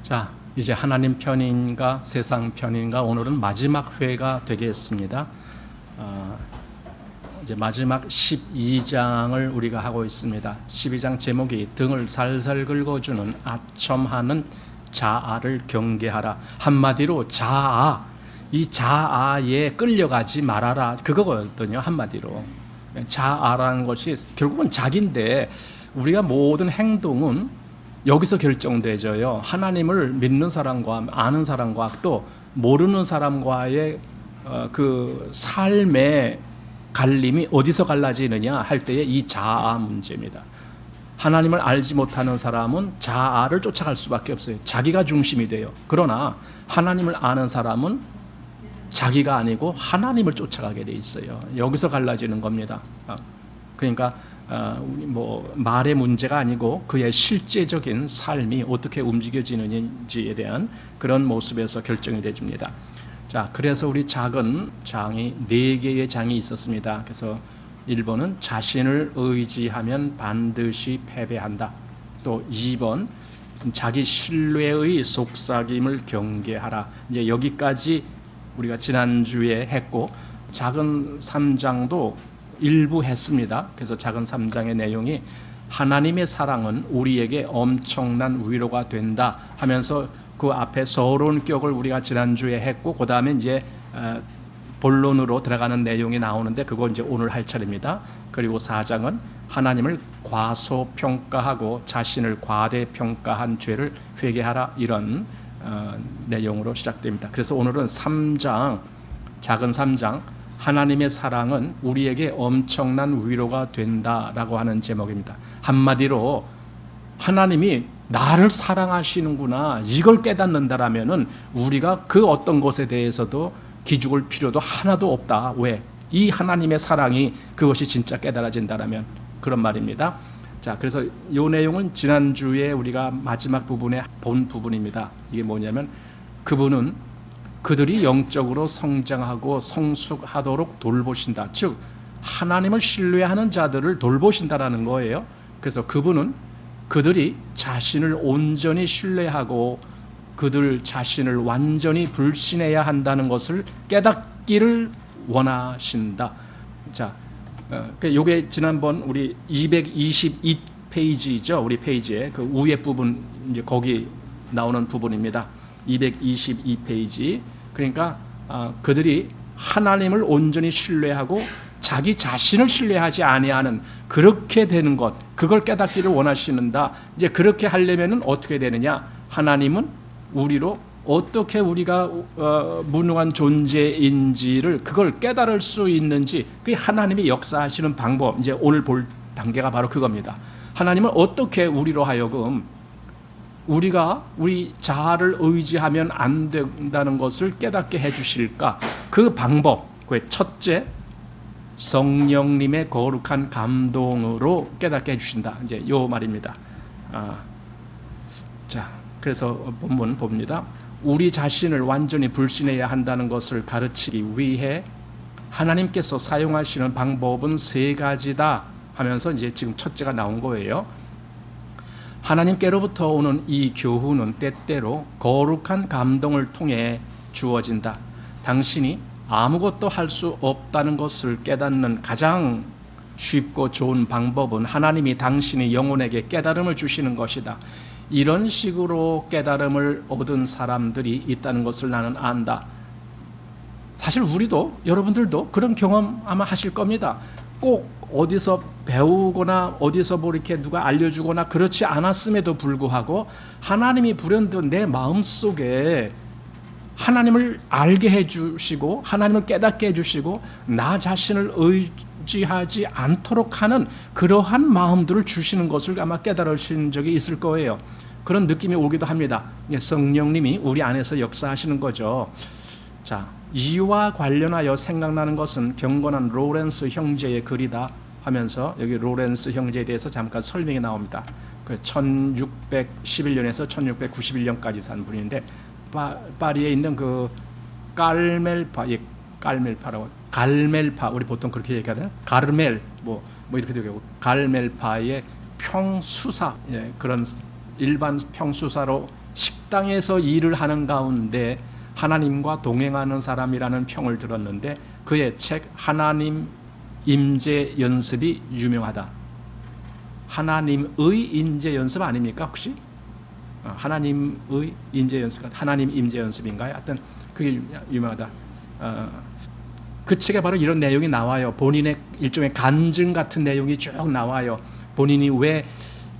자, 이제 하나님 편인가 세상 편인가 오늘은 마지막 회가 되겠습니다. 이제 마지막 12장을 우리가 하고 있습니다. 12장 제목이 등을 살살 긁어주는 아첨하는 자아를 경계하라. 한마디로 자아, 이 자아에 끌려가지 말아라. 그거거든요. 한마디로. 자아라는 것이 결국은 자기인데 우리가 모든 행동은 여기서 결정되죠요. 하나님을 믿는 사람과 아는 사람과 또 모르는 사람과의 그 삶의 갈림이 어디서 갈라지느냐 할 때의 이 자아 문제입니다. 하나님을 알지 못하는 사람은 자아를 쫓아갈 수밖에 없어요. 자기가 중심이 돼요. 그러나 하나님을 아는 사람은 자기가 아니고 하나님을 쫓아가게 돼 있어요. 여기서 갈라지는 겁니다. 그러니까 뭐 말의 문제가 아니고 그의 실제적인 삶이 어떻게 움직여지는지에 대한 그런 모습에서 결정이 되집니다. 자, 그래서 우리 작은 장이 4개의 장이 있었습니다. 그래서 1번은 자신을 의지하면 반드시 패배한다. 또 2번 자기 신뢰의 속삭임을 경계하라. 이제 여기까지 우리가 지난주에 했고 작은 3장도 일부 했습니다. 그래서 작은 3장의 내용이 하나님의 사랑은 우리에게 엄청난 위로가 된다 하면서 그 앞에 서론격을 우리가 지난주에 했고 그 다음에 이제 본론으로 들어가는 내용이 나오는데 그거 이제 오늘 할 차례입니다. 그리고 4장은 하나님을 과소평가하고 자신을 과대평가한 죄를 회개하라 이런 내용으로 시작됩니다. 그래서 오늘은 3장 작은 3장 하나님의 사랑은 우리에게 엄청난 위로가 된다라고 하는 제목입니다. 한마디로 하나님이 나를 사랑하시는구나 이걸 깨닫는다라면은 우리가 그 어떤 것에 대해서도 기죽을 필요도 하나도 없다. 왜? 이 하나님의 사랑이 그것이 진짜 깨달아진다라면 그런 말입니다. 자, 그래서 이 내용은 지난주에 우리가 마지막 부분에 본 부분입니다. 이게 뭐냐면 그분은 그들이 영적으로 성장하고 성숙하도록 돌보신다. 즉 하나님을 신뢰하는 자들을 돌보신다라는 거예요. 그래서 그분은 그들이 자신을 온전히 신뢰하고 그들 자신을 완전히 불신해야 한다는 것을 깨닫기를 원하신다. 자, 요게 지난번 우리 222페이지죠. 우리 페이지에 그 위에 부분 이제 거기 나오는 부분입니다. 222페이지. 그러니까 그들이 하나님을 온전히 신뢰하고 자기 자신을 신뢰하지 아니하는 그렇게 되는 것, 그걸 깨닫기를 원하시는다. 이제 그렇게 하려면은 어떻게 되느냐? 하나님은 우리로 어떻게 우리가 무능한 존재인지를 그걸 깨달을 수 있는지 그게 하나님이 역사하시는 방법. 이제 오늘 볼 단계가 바로 그겁니다. 하나님은 어떻게 우리로 하여금 우리가 우리 자아를 의지하면 안 된다는 것을 깨닫게 해주실까? 그 방법, 그 첫째, 성령님의 거룩한 감동으로 깨닫게 해주신다. 이제 요 말입니다. 자, 그래서 본문 봅니다. 우리 자신을 완전히 불신해야 한다는 것을 가르치기 위해 하나님께서 사용하시는 방법은 3가지다 하면서 이제 지금 첫째가 나온 거예요. 하나님께로부터 오는 이 교훈은 때때로 거룩한 감동을 통해 주어진다. 당신이 아무것도 할 수 없다는 것을 깨닫는 가장 쉽고 좋은 방법은 하나님이 당신의 영혼에게 깨달음을 주시는 것이다. 이런 식으로 깨달음을 얻은 사람들이 있다는 것을 나는 안다. 사실 우리도 여러분들도 그런 경험 아마 하실 겁니다. 꼭 어디서 배우거나 어디서 뭐 이렇게 누가 알려주거나 그렇지 않았음에도 불구하고 하나님이 불현듯 내 마음속에 하나님을 알게 해주시고 하나님을 깨닫게 해주시고 나 자신을 의지하지 않도록 하는 그러한 마음들을 주시는 것을 아마 깨달으신 적이 있을 거예요. 그런 느낌이 오기도 합니다. 성령님이 우리 안에서 역사하시는 거죠. 자, 이와 관련하여 생각나는 것은 경건한 로렌스 형제의 글이다 하면서 여기 로렌스 형제에 대해서 잠깐 설명이 나옵니다. 그 1611년에서 1691년까지 산 분인데 파리에 있는 그 깔멜파, 깔멜파라고 갈멜파 우리 보통 그렇게 얘기하잖아요. 가르멜 뭐 이렇게 되고 갈멜파의 평수사, 그런 일반 평수사로 식당에서 일을 하는 가운데 하나님과 동행하는 사람이라는 평을 들었는데 그의 책 하나님 임재 연습이 유명하다. 하나님의 임재 연습 아닙니까 혹시? 하나님의 임재 연습, 하나님 임재 연습인가요? 하여튼 그게 유명하다. 그 책에 바로 이런 내용이 나와요. 본인의 일종의 간증 같은 내용이 쭉 나와요. 본인이 왜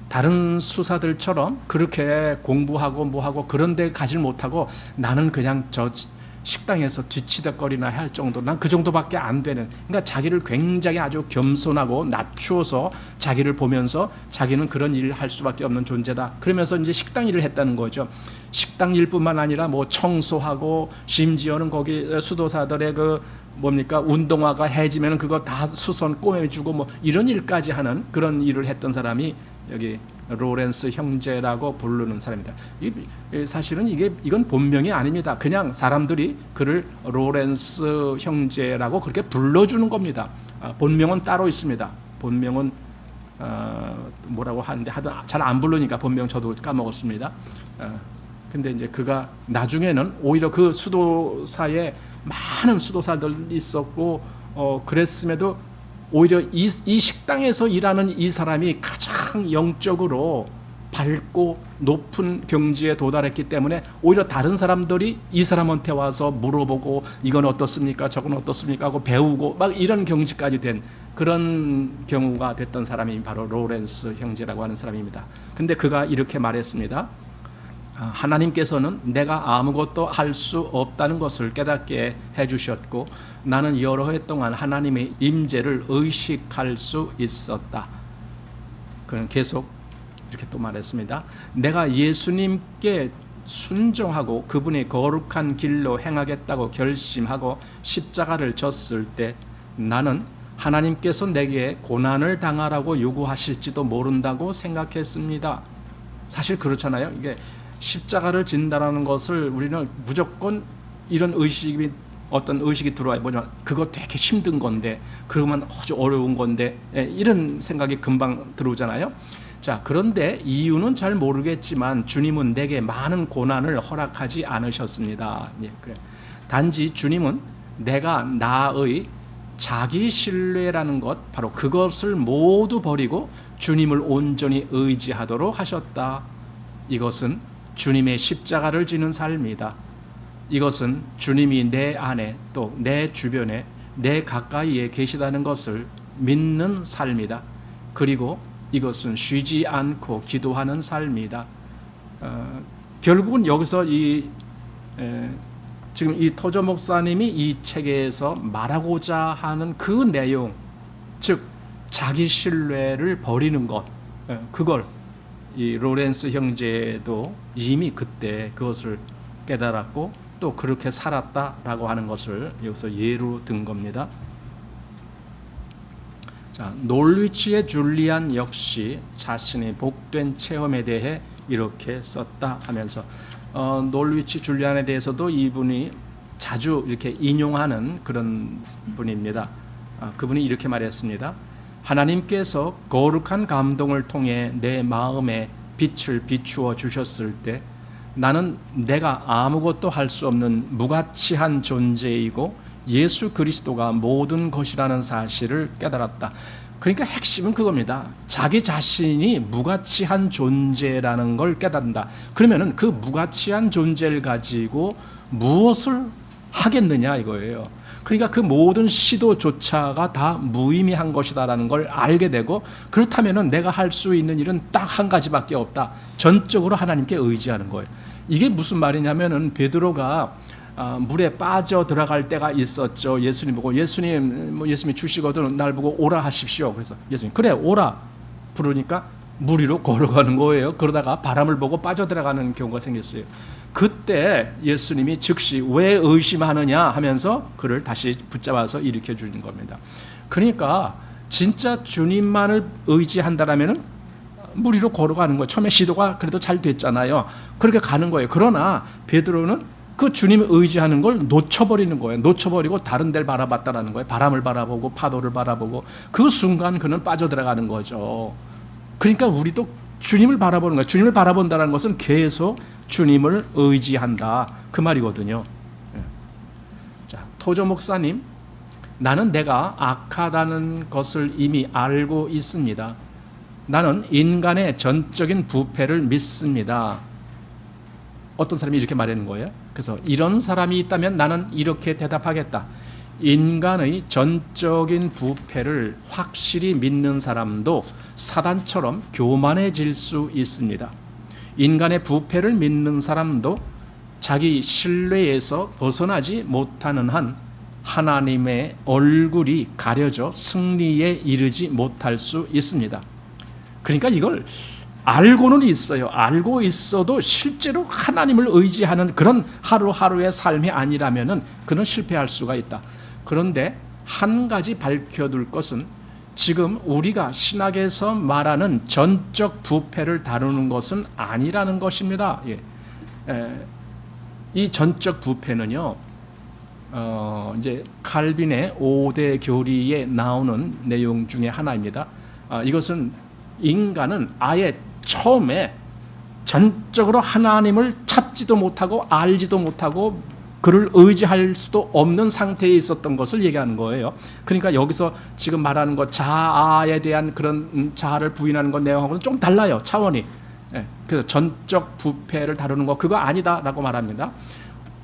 다른 수사들처럼 그렇게 공부하고 뭐하고 그런 데 가지 못하고 나는 그냥 저 식당에서 뒤치다거리나 할 정도, 난 그 정도밖에 안 되는, 그러니까 자기를 굉장히 아주 겸손하고 낮추어서 자기를 보면서 자기는 그런 일을 할 수밖에 없는 존재다. 그러면서 이제 식당 일을 했다는 거죠. 식당 일뿐만 아니라 뭐 청소하고 심지어는 거기 수도사들의 그 뭡니까 운동화가 해지면 그거 다 수선 꼬매주고 뭐 이런 일까지 하는 그런 일을 했던 사람이 여기 로렌스 형제라고 부르는 사람입니다. 사실은 이건 본명이 아닙니다. 그냥 사람들이 그를 로렌스 형제라고 그렇게 불러주는 겁니다. 본명은 따로 있습니다. 본명은 뭐라고 하는데 하도 잘 안 부르니까 본명 저도 까먹었습니다. 근데 이제 그가 나중에는 오히려 그 수도사에 많은 수도사들이 있었고 그랬음에도 오히려 이 식당에서 일하는 이 사람이 가장 영적으로 밝고 높은 경지에 도달했기 때문에 오히려 다른 사람들이 이 사람한테 와서 물어보고 이건 어떻습니까? 저건 어떻습니까? 하고 배우고 막 이런 경지까지 된 그런 경우가 됐던 사람이 바로 로렌스 형제라고 하는 사람입니다. 근데 그가 이렇게 말했습니다. 하나님께서는 내가 아무것도 할 수 없다는 것을 깨닫게 해주셨고 나는 여러 해 동안 하나님의 임재를 의식할 수 있었다. 그는 계속 이렇게 또 말했습니다. 내가 예수님께 순종하고 그분의 거룩한 길로 행하겠다고 결심하고 십자가를 졌을 때 나는 하나님께서 내게 고난을 당하라고 요구하실지도 모른다고 생각했습니다. 사실 그렇잖아요. 이게 십자가를 진다라는 것을 우리는 무조건 이런 의식이 어떤 의식이 들어와요. 뭐냐면 그거 되게 힘든 건데 그러면 아주 어려운 건데 이런 생각이 금방 들어오잖아요. 자, 그런데 이유는 잘 모르겠지만 주님은 내게 많은 고난을 허락하지 않으셨습니다. 그래. 단지 주님은 내가 나의 자기 신뢰라는 것, 바로 그것을 모두 버리고 주님을 온전히 의지하도록 하셨다. 이것은 주님의 십자가를 지는 삶이다. 이것은 주님이 내 안에 또 내 주변에 내 가까이에 계시다는 것을 믿는 삶이다. 그리고 이것은 쉬지 않고 기도하는 삶이다. 결국은 여기서 지금 이 토저 목사님이 이 책에서 말하고자 하는 그 내용, 즉 자기 신뢰를 버리는 것, 그걸 이 로렌스 형제도 이미 그때 그것을 깨달았고 또 그렇게 살았다라고 하는 것을 여기서 예로 든 겁니다. 자, 놀위치의 줄리안 역시 자신의 복된 체험에 대해 이렇게 썼다 하면서 놀위치 줄리안에 대해서도 이분이 자주 이렇게 인용하는 그런 분입니다. 그분이 이렇게 말했습니다. 하나님께서 거룩한 감동을 통해 내 마음에 빛을 비추어 주셨을 때 나는 내가 아무것도 할 수 없는 무가치한 존재이고 예수 그리스도가 모든 것이라는 사실을 깨달았다. 그러니까 핵심은 그겁니다. 자기 자신이 무가치한 존재라는 걸 깨닫는다. 그러면은 그 무가치한 존재를 가지고 무엇을 하겠느냐 이거예요. 그러니까 그 모든 시도조차가 다 무의미한 것이다라는 걸 알게 되고, 그렇다면은 내가 할 수 있는 일은 딱 한 가지밖에 없다. 전적으로 하나님께 의지하는 거예요. 이게 무슨 말이냐면은 베드로가 물에 빠져 들어갈 때가 있었죠. 예수님 보고 예수님이 주시거든 날 보고 오라 하십시오. 그래서 예수님 그래 오라 부르니까 물 위로 걸어가는 거예요. 그러다가 바람을 보고 빠져 들어가는 경우가 생겼어요. 그때 예수님이 즉시 왜 의심하느냐 하면서 그를 다시 붙잡아서 일으켜 주는 겁니다. 그러니까 진짜 주님만을 의지한다라면은 물 위로 걸어가는 거예요. 처음에 시도가 그래도 잘 됐잖아요. 그렇게 가는 거예요. 그러나 베드로는 그 주님을 의지하는 걸 놓쳐버리는 거예요. 놓쳐버리고 다른 데를 바라봤다라는 거예요. 바람을 바라보고 파도를 바라보고 그 순간 그는 빠져들어가는 거죠. 그러니까 우리도 주님을 바라보는 거예요. 주님을 바라본다는 것은 계속 주님을 의지한다 그 말이거든요. 자, 토조 목사님, 나는 내가 악하다는 것을 이미 알고 있습니다. 나는 인간의 전적인 부패를 믿습니다. 어떤 사람이 이렇게 말하는 거예요. 그래서 이런 사람이 있다면 나는 이렇게 대답하겠다. 인간의 전적인 부패를 확실히 믿는 사람도 사단처럼 교만해질 수 있습니다. 인간의 부패를 믿는 사람도 자기 신뢰에서 벗어나지 못하는 한 하나님의 얼굴이 가려져 승리에 이르지 못할 수 있습니다. 그러니까 이걸 알고는 있어요. 알고 있어도 실제로 하나님을 의지하는 그런 하루하루의 삶이 아니라면은 그는 실패할 수가 있다. 그런데 한 가지 밝혀둘 것은 지금 우리가 신학에서 말하는 전적 부패를 다루는 것은 아니라는 것입니다. 이 전적 부패는요, 이제 칼빈의 5대 교리에 나오는 내용 중에 하나입니다. 이것은 인간은 아예 처음에 전적으로 하나님을 찾지도 못하고 알지도 못하고 그를 의지할 수도 없는 상태에 있었던 것을 얘기하는 거예요. 그러니까 여기서 지금 말하는 것, 자아에 대한 그런 자아를 부인하는 것 내용하고는 좀 달라요, 차원이. 그래서 전적 부패를 다루는 거 그거 아니다라고 말합니다.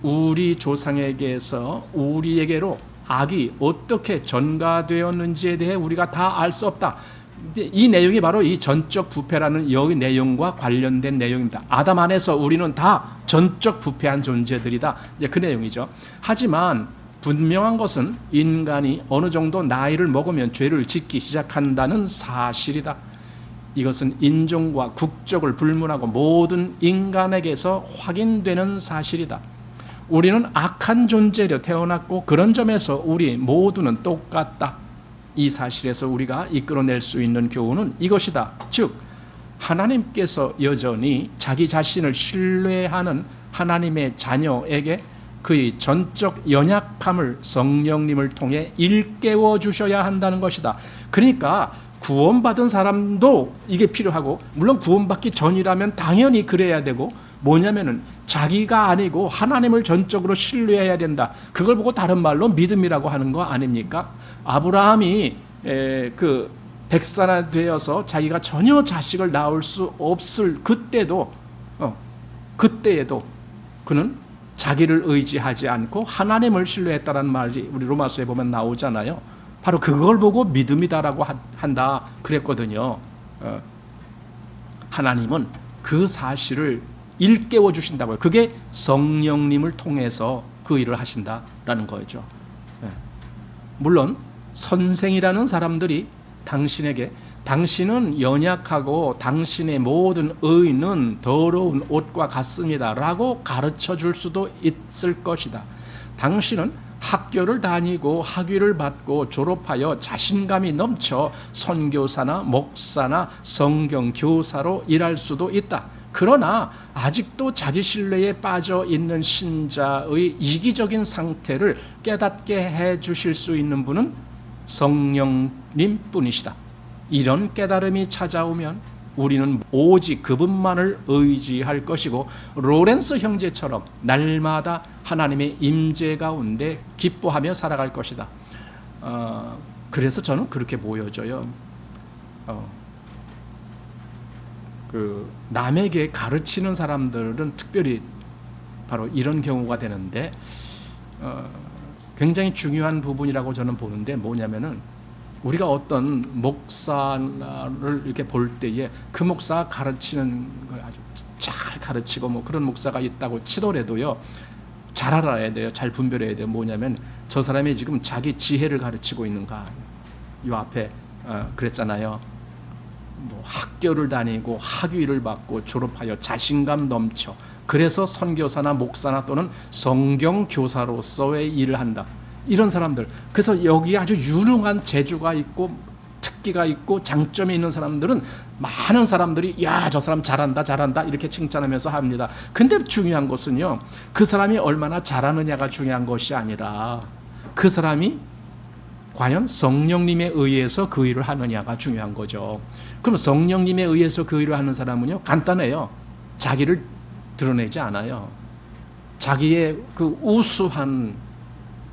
우리 조상에게서 우리에게로 악이 어떻게 전가되었는지에 대해 우리가 다 알 수 없다. 이 내용이 바로 이 전적 부패라는 여기 내용과 관련된 내용입니다. 아담 안에서 우리는 다 전적 부패한 존재들이다. 이제 그 내용이죠. 하지만 분명한 것은 인간이 어느 정도 나이를 먹으면 죄를 짓기 시작한다는 사실이다. 이것은 인종과 국적을 불문하고 모든 인간에게서 확인되는 사실이다. 우리는 악한 존재로 태어났고 그런 점에서 우리 모두는 똑같다. 이 사실에서 우리가 이끌어낼 수 있는 교훈은 이것이다. 즉 하나님께서 여전히 자기 자신을 신뢰하는 하나님의 자녀에게 그의 전적 연약함을 성령님을 통해 일깨워 주셔야 한다는 것이다. 그러니까 구원받은 사람도 이게 필요하고, 물론 구원받기 전이라면 당연히 그래야 되고, 뭐냐면은 자기가 아니고 하나님을 전적으로 신뢰해야 된다. 그걸 보고 다른 말로 믿음이라고 하는 거 아닙니까? 아브라함이 그 백사나 되어서 자기가 전혀 자식을 낳을 수 없을 그때도 그때에도 그는 자기를 의지하지 않고 하나님을 신뢰했다라는 말이 우리 로마서에 보면 나오잖아요. 바로 그걸 보고 믿음이다라고 한다 그랬거든요. 하나님은 그 사실을 일깨워 주신다고요. 그게 성령님을 통해서 그 일을 하신다라는 거죠. 물론 선생이라는 사람들이 당신에게 당신은 연약하고 당신의 모든 의는 더러운 옷과 같습니다 라고 가르쳐 줄 수도 있을 것이다. 당신은 학교를 다니고 학위를 받고 졸업하여 자신감이 넘쳐 선교사나 목사나 성경교사로 일할 수도 있다. 그러나 아직도 자기 신뢰에 빠져 있는 신자의 이기적인 상태를 깨닫게 해 주실 수 있는 분은 성령님 뿐이시다. 이런 깨달음이 찾아오면 우리는 오직 그분만을 의지할 것이고, 로렌스 형제처럼 날마다 하나님의 임재 가운데 기뻐하며 살아갈 것이다. 그래서 저는 그렇게 보여져요. 그 남에게 가르치는 사람들은 특별히 바로 이런 경우가 되는데, 굉장히 중요한 부분이라고 저는 보는데, 뭐냐면은 우리가 어떤 목사를 이렇게 볼 때에 그 목사가 가르치는 걸 아주 잘 가르치고 뭐 그런 목사가 있다고 치더라도요, 잘 알아야 돼요. 잘 분별해야 돼요. 뭐냐면 저 사람이 지금 자기 지혜를 가르치고 있는가. 이 앞에 그랬잖아요. 뭐 학교를 다니고 학위를 받고 졸업하여 자신감 넘쳐 그래서 선교사나 목사나 또는 성경교사로서의 일을 한다. 이런 사람들, 그래서 여기에 아주 유능한 재주가 있고 특기가 있고 장점이 있는 사람들은 많은 사람들이 야, 저 사람 잘한다 이렇게 칭찬하면서 합니다. 근데 중요한 것은요, 그 사람이 얼마나 잘하느냐가 중요한 것이 아니라 그 사람이 과연 성령님에 의해서 그 일을 하느냐가 중요한 거죠. 그럼 성령님에 의해서 그 일을 하는 사람은요, 간단해요. 자기를 드러내지 않아요. 자기의 그 우수한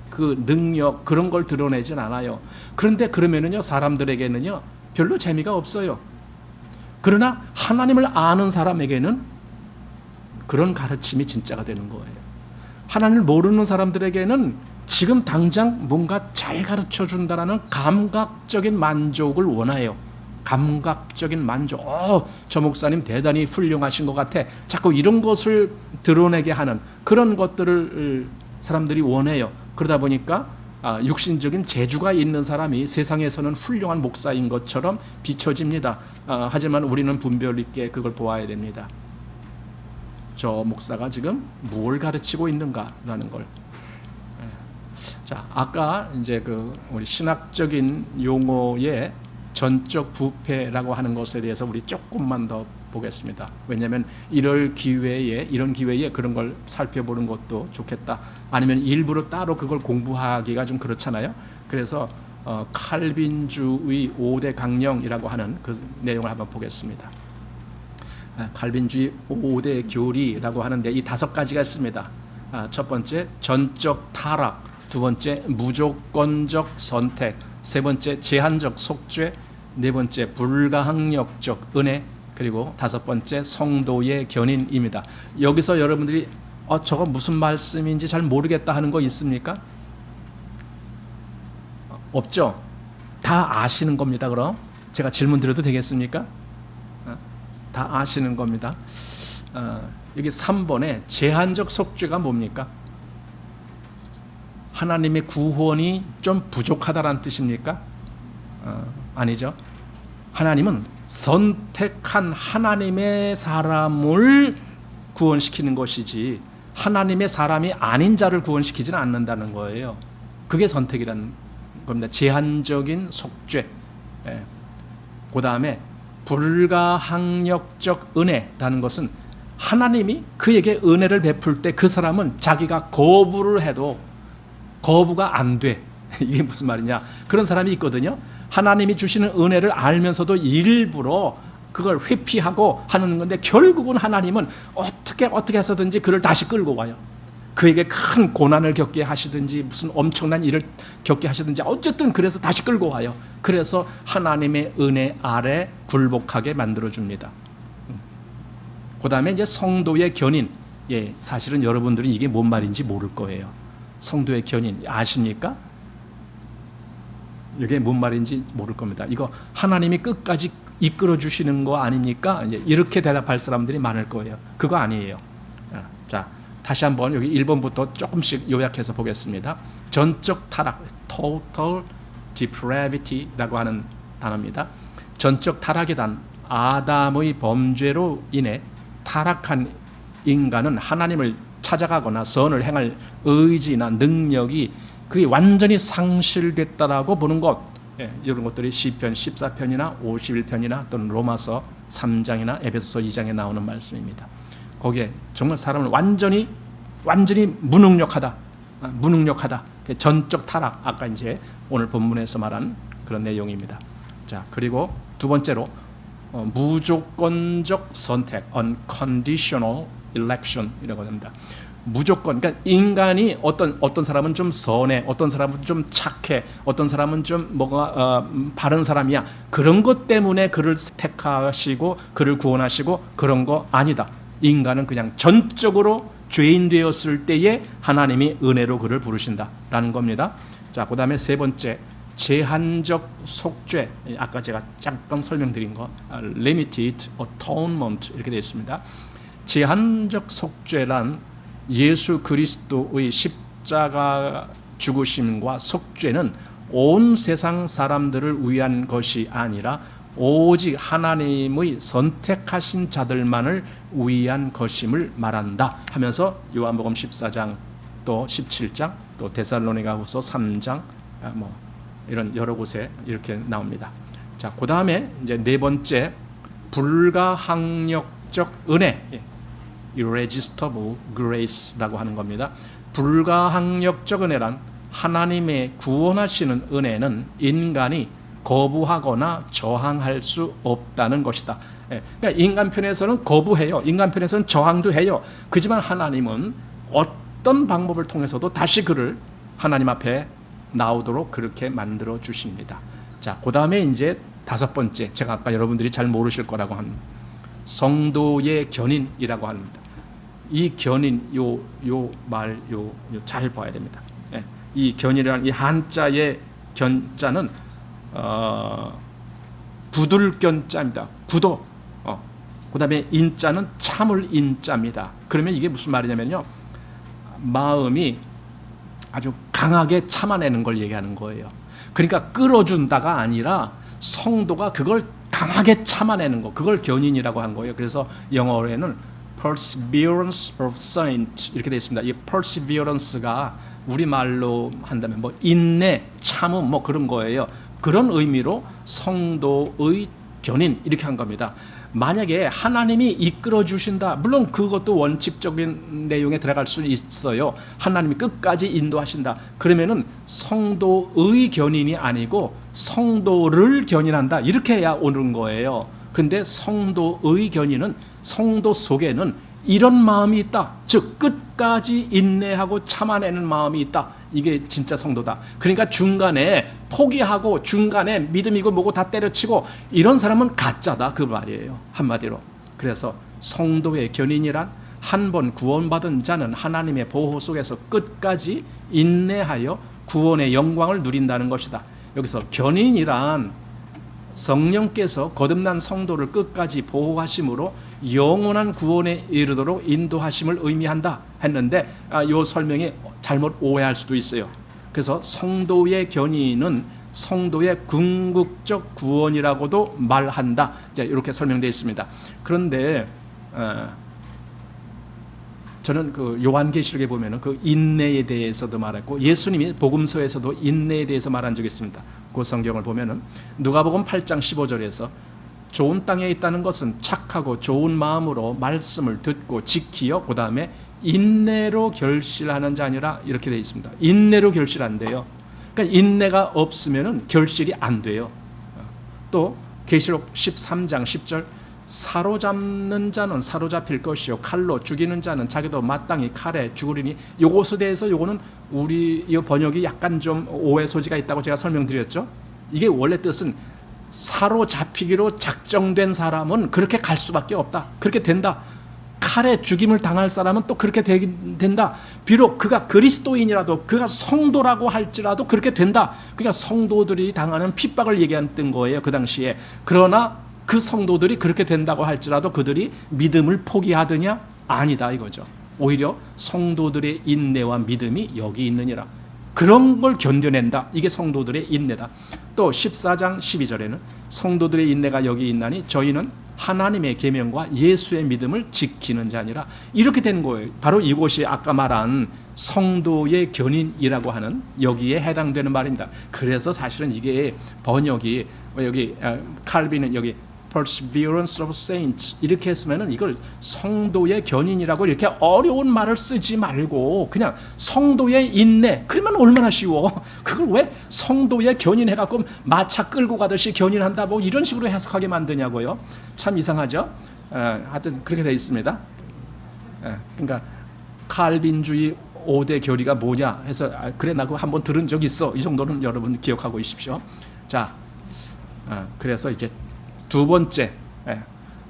그 능력 그런 걸 드러내진 않아요. 그런데 그러면은요 사람들에게는요 별로 재미가 없어요. 그러나 하나님을 아는 사람에게는 그런 가르침이 진짜가 되는 거예요. 하나님을 모르는 사람들에게는 지금 당장 뭔가 잘 가르쳐 준다라는 감각적인 만족을 원해요. 감각적인 만족. 저 목사님 대단히 훌륭하신 것 같아. 자꾸 이런 것을 드러내게 하는 그런 것들을 사람들이 원해요. 그러다 보니까 육신적인 재주가 있는 사람이 세상에서는 훌륭한 목사인 것처럼 비춰집니다. 하지만 우리는 분별 있게 그걸 보아야 됩니다. 저 목사가 지금 무엇을 가르치고 있는가라는 걸. 자, 아까 이제 우리 신학적인 용어의 전적 부패라고 하는 것에 대해서 우리 조금만 더 보겠습니다. 왜냐하면 이런 기회에 그런 걸 살펴보는 것도 좋겠다. 아니면 일부러 따로 그걸 공부하기가 좀 그렇잖아요. 그래서 칼빈주의 5대 강령이라고 하는 그 내용을 한번 보겠습니다. 칼빈주의 5대 교리라고 하는데 이 5가지가 있습니다. 첫 번째 전적 타락, 두 번째 무조건적 선택, 세 번째 제한적 속죄, 네 번째 불가항력적 은혜, 그리고 5번째 성도의 견인입니다. 여기서 여러분들이 저거 무슨 말씀인지 잘 모르겠다 하는 거 있습니까? 없죠? 다 아시는 겁니다. 그럼 제가 질문 드려도 되겠습니까? 다 아시는 겁니다. 여기 3번에 제한적 속죄가 뭡니까? 하나님의 구원이 좀 부족하다는 뜻입니까? 아니죠. 하나님은 선택한 하나님의 사람을 구원시키는 것이지 하나님의 사람이 아닌 자를 구원시키지는 않는다는 거예요. 그게 선택이라는 겁니다. 제한적인 속죄. 그 다음에 불가항력적 은혜라는 것은 하나님이 그에게 은혜를 베풀 때 그 사람은 자기가 거부를 해도 거부가 안 돼. 이게 무슨 말이냐? 그런 사람이 있거든요. 하나님이 주시는 은혜를 알면서도 일부러 그걸 회피하고 하는 건데 결국은 하나님은 어떻게 해서든지 그를 다시 끌고 와요. 그에게 큰 고난을 겪게 하시든지 무슨 엄청난 일을 겪게 하시든지 어쨌든 그래서 다시 끌고 와요. 그래서 하나님의 은혜 아래 굴복하게 만들어줍니다. 그 다음에 이제 성도의 견인. 사실은 여러분들은 이게 뭔 말인지 모를 거예요. 성도의 견인 아십니까? 이게 뭔 말인지 모를 겁니다. 이거 하나님이 끝까지 이끌어 주시는 거 아닙니까? 이제 이렇게 대답할 사람들이 많을 거예요. 그거 아니에요. 자, 다시 한번 여기 1번부터 조금씩 요약해서 보겠습니다. 전적 타락, total depravity라고 하는 단어입니다. 전적 타락이란 아담의 범죄로 인해 타락한 인간은 하나님을 찾아가거나 선을 행할 의지나 능력이 그게 완전히 상실됐다라고 보는 것. 이런 것들이 시편 14편이나 51편이나 또는 로마서 3장이나 에베소서 2장에 나오는 말씀입니다. 거기에 정말 사람을 완전히 무능력하다. 전적 타락. 아까 이제 오늘 본문에서 말한 그런 내용입니다. 자, 그리고 두 번째로 무조건적 선택, unconditional election이라고 합니다. 무조건, 그러니까 인간이 어떤 사람은 좀 선해, 어떤 사람은 좀 착해, 어떤 사람은 좀 바른 사람이야. 그런 것 때문에 그를 택하시고 그를 구원하시고 그런 거 아니다. 인간은 그냥 전적으로 죄인 되었을 때에 하나님이 은혜로 그를 부르신다라는 겁니다. 자, 그다음에 세 번째 제한적 속죄. 아까 제가 잠깐 설명드린 거 limited atonement 이렇게 되어 있습니다. 제한적 속죄란 예수 그리스도의 십자가 죽으심과 속죄는 온 세상 사람들을 위한 것이 아니라 오직 하나님의 선택하신 자들만을 위한 것임을 말한다 하면서 요한복음 14장 또 17장 또 데살로니가후서 3장 이런 여러 곳에 이렇게 나옵니다. 자, 그다음에 이제 네 번째 불가항력적 은혜. irresistible grace라고 하는 겁니다. 불가항력적 은혜란 하나님의 구원하시는 은혜는 인간이 거부하거나 저항할 수 없다는 것이다. 그러니까 인간 편에서는 거부해요. 인간 편에서는 저항도 해요. 그지만 하나님은 어떤 방법을 통해서도 다시 그를 하나님 앞에 나오도록 그렇게 만들어 주십니다. 자, 그 다음에 이제 다섯 번째, 제가 아까 여러분들이 잘 모르실 거라고 합니다. 성도의 견인이라고 합니다. 이 견인, 요 잘 봐야 됩니다. 이 견인이라는 이 한자의 견자는 부들견자입니다. 구도. 그 다음에 인자는 참을 인자입니다. 그러면 이게 무슨 말이냐면요, 마음이 아주 강하게 참아내는 걸 얘기하는 거예요. 그러니까 끌어준다가 아니라 성도가 그걸 강하게 참아내는 거, 그걸 견인이라고 한 거예요. 그래서 영어로에는 perseverance of saint 이렇게 되어 있습니다. 이 perseverance가 우리말로 한다면 뭐 인내, 참음 뭐 그런 거예요. 그런 의미로 성도의 견인 이렇게 한 겁니다. 만약에 하나님이 이끌어 주신다, 물론 그것도 원칙적인 내용에 들어갈 수 있어요. 하나님이 끝까지 인도하신다. 그러면은 성도의 견인이 아니고 성도를 견인한다, 이렇게 해야 오는 거예요. 근데 성도의 견인은 성도 속에는 이런 마음이 있다, 즉 끝까지 인내하고 참아내는 마음이 있다, 이게 진짜 성도다. 그러니까 중간에 포기하고 중간에 믿음이고 뭐고 다 때려치고 이런 사람은 가짜다, 그 말이에요, 한마디로. 그래서 성도의 견인이란 한 번 구원받은 자는 하나님의 보호 속에서 끝까지 인내하여 구원의 영광을 누린다는 것이다. 여기서 견인이란 성령께서 거듭난 성도를 끝까지 보호하심으로 영원한 구원에 이르도록 인도하심을 의미한다 했는데, 이 설명이 잘못 오해할 수도 있어요. 그래서 성도의 견인은 성도의 궁극적 구원이라고도 말한다, 이렇게 설명되어 있습니다. 그런데 저는 그 요한계시록에 보면은 그 인내에 대해서도 말했고, 예수님이 복음서에서도 인내에 대해서 말한 적이 있습니다. 그 성경을 보면은 누가복음 8장 15절에서 좋은 땅에 있다는 것은 착하고 좋은 마음으로 말씀을 듣고 지키어 그 다음에 인내로 결실하는 자니라, 이렇게 되어 있습니다. 인내로 결실한대요. 그러니까 인내가 없으면은 결실이 안 돼요. 또 계시록 13장 10절 사로잡는 자는 사로잡힐 것이요 칼로 죽이는 자는 자기도 마땅히 칼에 죽으리니, 요것에 대해서 요거는 우리 이 번역이 약간 좀 오해 소지가 있다고 제가 설명드렸죠. 이게 원래 뜻은 사로잡히기로 작정된 사람은 그렇게 갈 수밖에 없다, 그렇게 된다. 칼에 죽임을 당할 사람은 또 그렇게 된다. 비록 그가 그리스도인이라도, 그가 성도라고 할지라도 그렇게 된다. 그러니까 성도들이 당하는 핍박을 얘기했던 거예요, 그 당시에. 그러나 그 성도들이 그렇게 된다고 할지라도 그들이 믿음을 포기하느냐? 아니다, 이거죠. 오히려 성도들의 인내와 믿음이 여기 있느니라. 그런 걸 견뎌낸다, 이게 성도들의 인내다. 또 14장 12절에는 성도들의 인내가 여기 있나니 저희는 하나님의 계명과 예수의 믿음을 지키는 자니라, 이렇게 된 거예요. 바로 이곳이 아까 말한 성도의 견인이라고 하는 여기에 해당되는 말입니다. 그래서 사실은 이게 번역이 여기 칼빈은 여기 perseverance of saints 이렇게 했으면은 이걸 성도의 견인이라고 이렇게 어려운 말을 쓰지 말고 그냥 성도의 인내, 그러면 얼마나 쉬워. 그걸 왜 성도의 견인 해갖고 마차 끌고 가듯이 견인한다 뭐 이런 식으로 해석하게 만드냐고요. 참 이상하죠. 하여튼 그렇게 되어 있습니다. 그러니까 칼빈주의 5대 교리가 뭐냐 해서 그래 나 그거 한번 들은 적 있어, 이 정도는 여러분 기억하고 있십시오. 자, 그래서 이제 두 번째,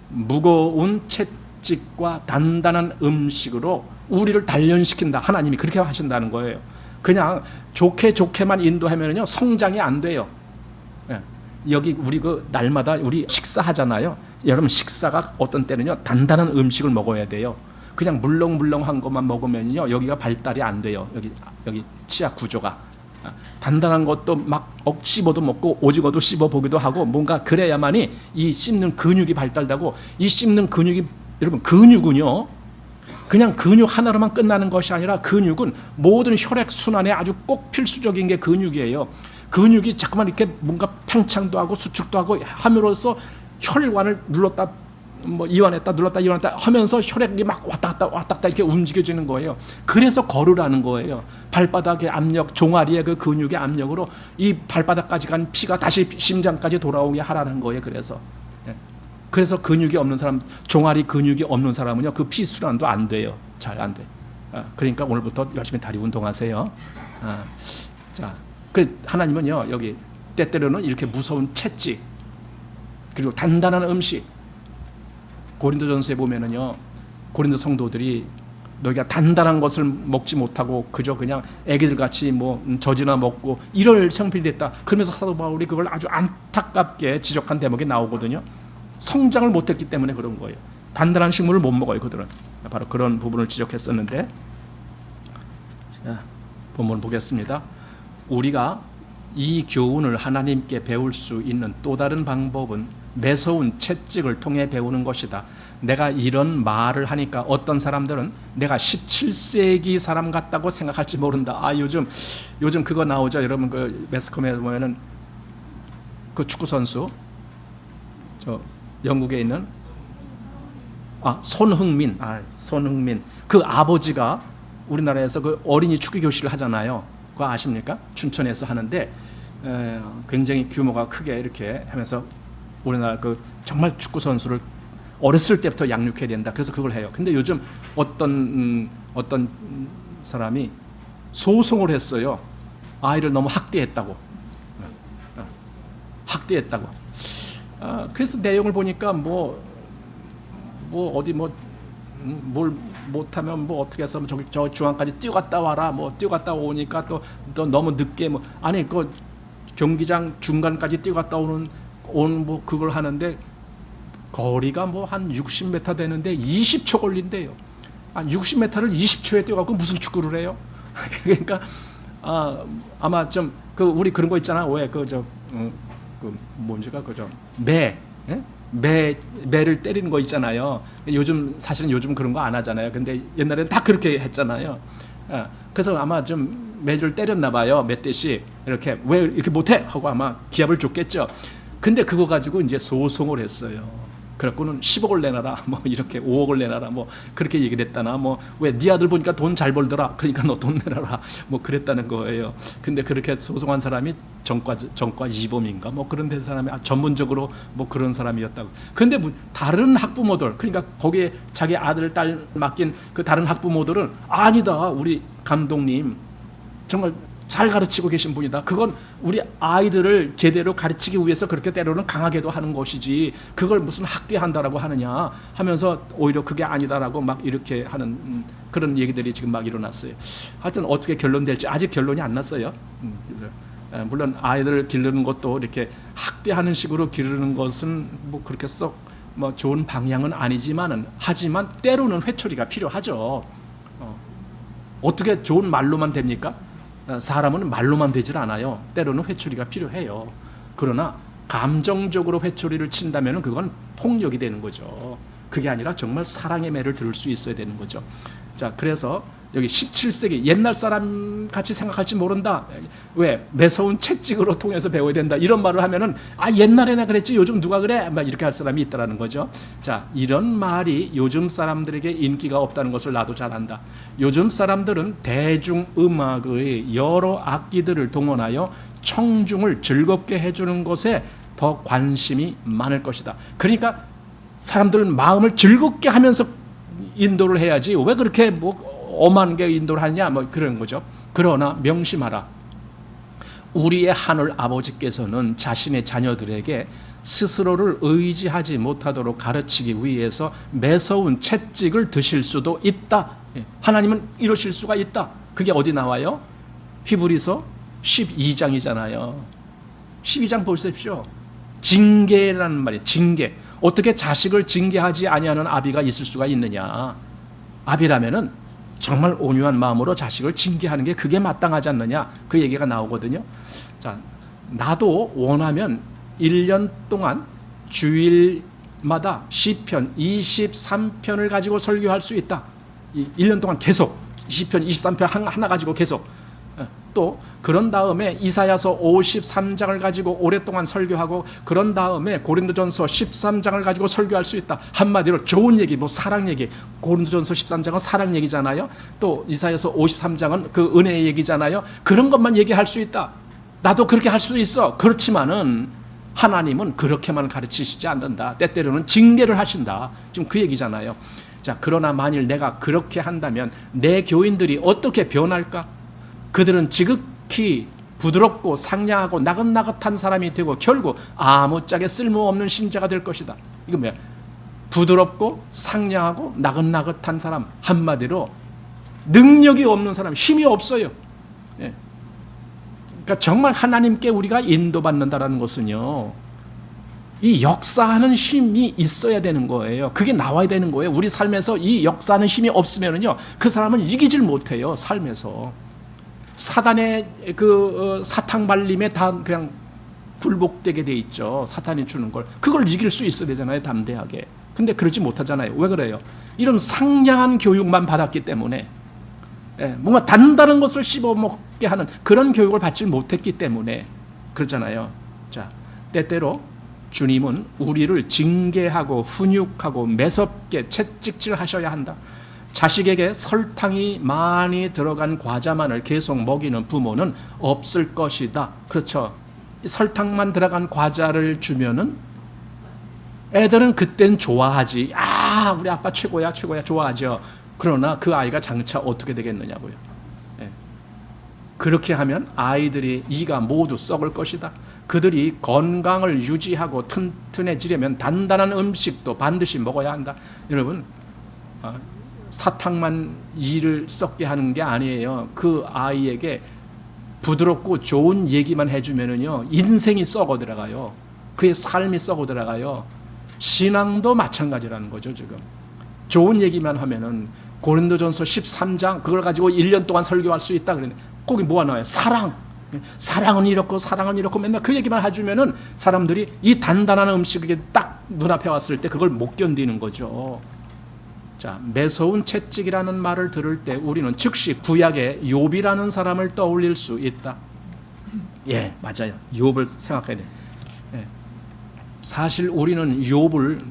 무거운 채찍과 단단한 음식으로 우리를 단련시킨다. 하나님이 그렇게 하신다는 거예요. 그냥 좋게만 인도하면요 성장이 안 돼요. 여기 우리 그 날마다 우리 식사하잖아요. 여러분 식사가 어떤 때는요 단단한 음식을 먹어야 돼요. 그냥 물렁물렁한 것만 먹으면요 여기가 발달이 안 돼요. 여기 치아 구조가. 단단한 것도 막 씹어도 먹고 오징어도 씹어 보기도 하고 뭔가 그래야만이 이 씹는 근육이 발달되고, 이 씹는 근육이, 여러분 근육은요 그냥 근육 하나로만 끝나는 것이 아니라 근육은 모든 혈액 순환에 아주 꼭 필수적인 게 근육이에요. 근육이 자꾸만 이렇게 뭔가 팽창도 하고 수축도 하고 함으로써 혈관을 눌렀다 뭐 이완했다 눌렀다 이완했다 하면서 혈액이 막 왔다 갔다 이렇게 움직여지는 거예요. 그래서 걸으라는 거예요. 발바닥의 압력, 종아리의 그 근육의 압력으로 이 발바닥까지 간 피가 다시 심장까지 돌아오게 하라는 거예요. 그래서 근육이 없는 사람, 종아리 근육이 없는 사람은요, 그 피순환도 안 돼요. 잘 안 돼. 그러니까 오늘부터 열심히 다리 운동하세요. 자, 그 하나님은요, 여기 때때로는 이렇게 무서운 채찍, 그리고 단단한 음식. 고린도전서에 보면은요, 고린도 성도들이 너희가 단단한 것을 먹지 못하고 그저 그냥 애기들 같이 뭐 젖이나 먹고 이럴 형편이 됐다. 그러면서 사도 바울이 그걸 아주 안타깝게 지적한 대목이 나오거든요. 성장을 못했기 때문에 그런 거예요. 단단한 식물을 못 먹어요, 그들은. 바로 그런 부분을 지적했었는데, 자, 본문 보겠습니다. 우리가 이 교훈을 하나님께 배울 수 있는 또 다른 방법은 매서운 채찍을 통해 배우는 것이다. 내가 이런 말을 하니까 어떤 사람들은 내가 17세기 사람 같다고 생각할지 모른다. 요즘 그거 나오죠. 여러분 그 매스컴에 보면은 그 축구 선수 저 영국에 있는 손흥민 그 아버지가 우리나라에서 그 어린이 축구 교실을 하잖아요. 그거 아십니까? 춘천에서 하는데 굉장히 규모가 크게 이렇게 하면서 우리나라 그 정말 축구 선수를 어렸을 때부터 양육해야 된다. 그래서 그걸 해요. 근데 요즘 어떤 사람이 소송을 했어요. 아이를 너무 학대했다고. 그래서 내용을 보니까 뭘 못하면 뭐 어떻게 해서 저기 저 중앙까지 뛰어갔다 와라. 뭐 뛰어갔다 오니까 또 너무 늦게 그 경기장 중간까지 뛰어갔다 오는 뭐 그걸 하는데 거리가 뭐 한 60m 되는데 20초 걸린대요. 60m를 20초에 뛰어가고 무슨 축구를 해요? 그러니까 아마 좀 그 우리 그런 거 있잖아. 왜 매를 때리는 거 있잖아요. 사실은 요즘 그런 거 안 하잖아요. 근데 옛날에는 다 그렇게 했잖아요. 그래서 아마 좀 매를 때렸나 봐요. 몇 대씩 이렇게 왜 이렇게 못해 하고 아마 기합을 줬겠죠. 근데 그거 가지고 이제 소송을 했어요. 그래갖고는 10억을 내놔라, 뭐 이렇게 5억을 내놔라, 뭐 그렇게 얘기를 했다나, 뭐 왜 네 아들 보니까 돈 잘 벌더라, 그러니까 너 돈 내놔라, 뭐 그랬다는 거예요. 근데 그렇게 소송한 사람이 전과 이범인가, 뭐 그런 데 사람이 전문적으로 뭐 그런 사람이었다고. 근데 다른 학부모들, 그러니까 거기에 자기 아들 딸 맡긴 그 다른 학부모들은 아니다, 우리 감독님 정말 잘 가르치고 계신 분이다. 그건 우리 아이들을 제대로 가르치기 위해서 그렇게 때로는 강하게도 하는 것이지 그걸 무슨 학대한다라고 하느냐 하면서 오히려 그게 아니다라고 막 이렇게 하는 그런 얘기들이 지금 막 일어났어요. 하여튼 어떻게 결론될지 아직 결론이 안 났어요. 물론 아이들을 기르는 것도 이렇게 학대하는 식으로 기르는 것은 뭐 그렇게 썩 뭐 좋은 방향은 하지만 때로는 회초리가 필요하죠. 어떻게 좋은 말로만 됩니까? 사람은 말로만 되질 않아요. 때로는 회초리가 필요해요. 그러나 감정적으로 회초리를 친다면 그건 폭력이 되는 거죠. 그게 아니라 정말 사랑의 매를 들을 수 있어야 되는 거죠. 자, 그래서 여기 17세기 옛날 사람 같이 생각할지 모른다. 왜? 매서운 채찍으로 통해서 배워야 된다. 이런 말을 하면은 옛날에나 그랬지 요즘 누가 그래? 막 이렇게 할 사람이 있다라는 거죠. 자, 이런 말이 요즘 사람들에게 인기가 없다는 것을 나도 잘 안다. 요즘 사람들은 대중음악의 여러 악기들을 동원하여 청중을 즐겁게 해주는 것에 더 관심이 많을 것이다. 그러니까 사람들 마음을 즐겁게 하면서 인도를 해야지 왜 그렇게 뭐 엄한 게 인도를 하냐 뭐 그런 거죠. 그러나 명심하라. 우리의 하늘 아버지께서는 자신의 자녀들에게 스스로를 의지하지 못하도록 가르치기 위해서 매서운 채찍을 드실 수도 있다. 하나님은 이러실 수가 있다. 그게 어디 나와요? 히브리서 12장이잖아요. 12장 보십시오. 징계라는 말이에요. 징계. 어떻게 자식을 징계하지 아니하는 아비가 있을 수가 있느냐. 아비라면은 정말 온유한 마음으로 자식을 징계하는 게 그게 마땅하지 않느냐. 그 얘기가 나오거든요. 자, 나도 원하면 1년 동안 주일마다 시편 23편을 가지고 설교할 수 있다. 1년 동안 계속 시편 23편 하나 가지고 계속. 또 그런 다음에 이사야서 53장을 가지고 오랫동안 설교하고 그런 다음에 고린도전서 13장을 가지고 설교할 수 있다. 한마디로 좋은 얘기, 뭐 사랑 얘기. 고린도전서 13장은 사랑 얘기잖아요. 또 이사야서 53장은 그 은혜의 얘기잖아요. 그런 것만 얘기할 수 있다. 나도 그렇게 할 수 있어. 그렇지만은 하나님은 그렇게만 가르치시지 않는다. 때때로는 징계를 하신다. 지금 그 얘기잖아요. 자, 그러나 만일 내가 그렇게 한다면 내 교인들이 어떻게 변할까? 그들은 지극히 부드럽고 상냥하고 나긋나긋한 사람이 되고 결국 아무짝에 쓸모없는 신자가 될 것이다. 이거 뭐야? 부드럽고 상냥하고 나긋나긋한 사람, 한마디로 능력이 없는 사람, 힘이 없어요. 예. 그러니까 정말 하나님께 우리가 인도받는다라는 것은요, 이 역사하는 힘이 있어야 되는 거예요. 그게 나와야 되는 거예요. 우리 삶에서 이 역사하는 힘이 없으면요, 그 사람을 이기질 못해요. 삶에서 사단의 그 사탕 발림에 다 그냥 굴복되게 돼 있죠. 사탄이 주는 걸, 그걸 이길 수 있어야 되잖아요, 담대하게. 근데 그러지 못하잖아요. 왜 그래요? 이런 상냥한 교육만 받았기 때문에, 뭔가 단단한 것을 씹어먹게 하는 그런 교육을 받지 못했기 때문에 그렇잖아요. 자, 때때로 주님은 우리를 징계하고 훈육하고 매섭게 채찍질하셔야 한다. 자식에게 설탕이 많이 들어간 과자만을 계속 먹이는 부모는 없을 것이다. 그렇죠. 설탕만 들어간 과자를 주면은 애들은 그땐 좋아하지. 아, 우리 아빠 최고야, 최고야, 좋아하죠. 그러나 그 아이가 장차 어떻게 되겠느냐고요. 그렇게 하면 아이들이 이가 모두 썩을 것이다. 그들이 건강을 유지하고 튼튼해지려면 단단한 음식도 반드시 먹어야 한다. 여러분, 사탕만 이를 썩게 하는 게 아니에요. 그 아이에게 부드럽고 좋은 얘기만 해주면은요, 인생이 썩어 들어가요. 그의 삶이 썩어 들어가요. 신앙도 마찬가지라는 거죠. 지금 좋은 얘기만 하면은 고린도전서 13장 그걸 가지고 1년 동안 설교할 수 있다 그러네. 거기 뭐가 나와요? 사랑은 이렇고 사랑은 이렇고 맨날 그 얘기만 해주면은 사람들이 이 단단한 음식이 딱 눈앞에 왔을 때 그걸 못 견디는 거죠. 자, 매서운 채찍이라는 말을 들을 때 우리는 즉시 구약의 욥이라는 사람을 떠올릴 수 있다. 예, 맞아요. 욥을 생각해야 돼. 예. 사실 우리는 욥을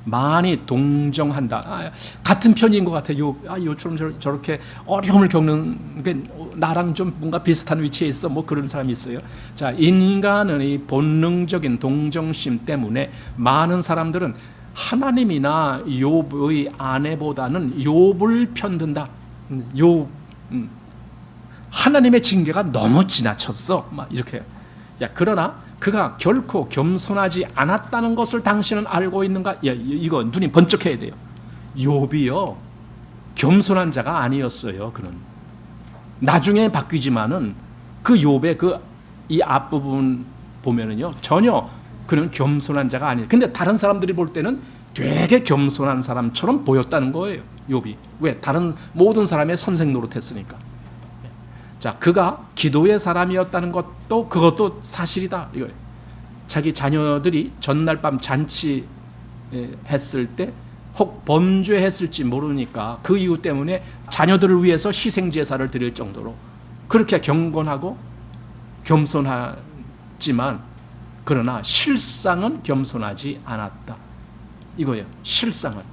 많이 동정한다. 같은 편인 것 같아. 욥처럼 저렇게 어려움을 겪는 게 나랑 좀 뭔가 비슷한 위치에 있어. 뭐 그런 사람이 있어요. 자, 인간은 이 본능적인 동정심 때문에 많은 사람들은 하나님이나 욥의 아내보다는 욥을 편든다. 하나님의 징계가 너무 지나쳤어. 막 이렇게. 야, 그러나 그가 결코 겸손하지 않았다는 것을 당신은 알고 있는가? 야, 이거 눈이 번쩍해야 돼요. 욥이요, 겸손한 자가 아니었어요. 그는 나중에 바뀌지만은 그 욥의 이 앞부분 보면은요, 전혀 그는 겸손한 자가 아니에요. 근데 다른 사람들이 볼 때는 되게 겸손한 사람처럼 보였다는 거예요. 욥이. 왜? 다른 모든 사람의 선생 노릇했으니까. 자, 그가 기도의 사람이었다는 그것도 사실이다. 이거예요. 자기 자녀들이 전날 밤 잔치 했을 때 혹 범죄했을지 모르니까 그 이유 때문에 자녀들을 위해서 희생 제사를 드릴 정도로 그렇게 경건하고 겸손하지만 그러나 실상은 겸손하지 않았다. 이거예요. 실상은.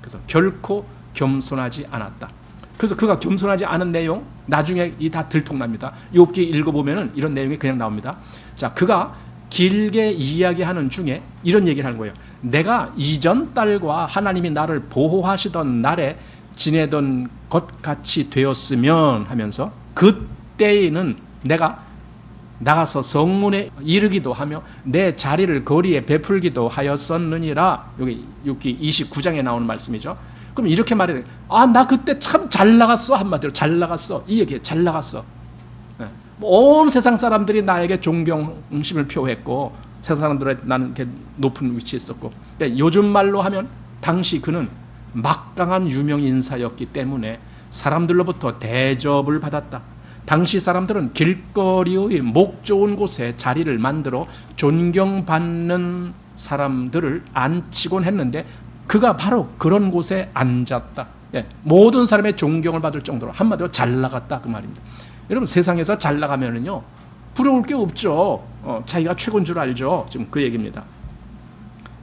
그래서 결코 겸손하지 않았다. 그래서 그가 겸손하지 않은 내용 나중에 다 들통납니다. 욥기 읽어보면은 이런 내용이 그냥 나옵니다. 자, 그가 길게 이야기하는 중에 이런 얘기를 하는 거예요. 내가 이전 딸과 하나님이 나를 보호하시던 날에 지내던 것 같이 되었으면 하면서 그때에는 내가 나가서 성문에 이르기도 하며 내 자리를 거리에 베풀기도 하였었느니라. 여기 29장에 나오는 말씀이죠. 그럼 이렇게 말해야 돼. 나 그때 참 잘 나갔어. 한마디로 잘 나갔어. 이 얘기에 잘 나갔어. 온 세상 사람들이 나에게 존경심을 표했고 세상 사람들에 나는 이렇게 높은 위치에 있었고, 근데 요즘 말로 하면 당시 그는 막강한 유명 인사였기 때문에 사람들로부터 대접을 받았다. 당시 사람들은 길거리의 목 좋은 곳에 자리를 만들어 존경받는 사람들을 앉히곤 했는데 그가 바로 그런 곳에 앉았다. 모든 사람의 존경을 받을 정도로 한마디로 잘 나갔다 그 말입니다. 여러분 세상에서 잘 나가면은요 부러울 게 없죠. 자기가 최고인 줄 알죠. 지금 그 얘기입니다.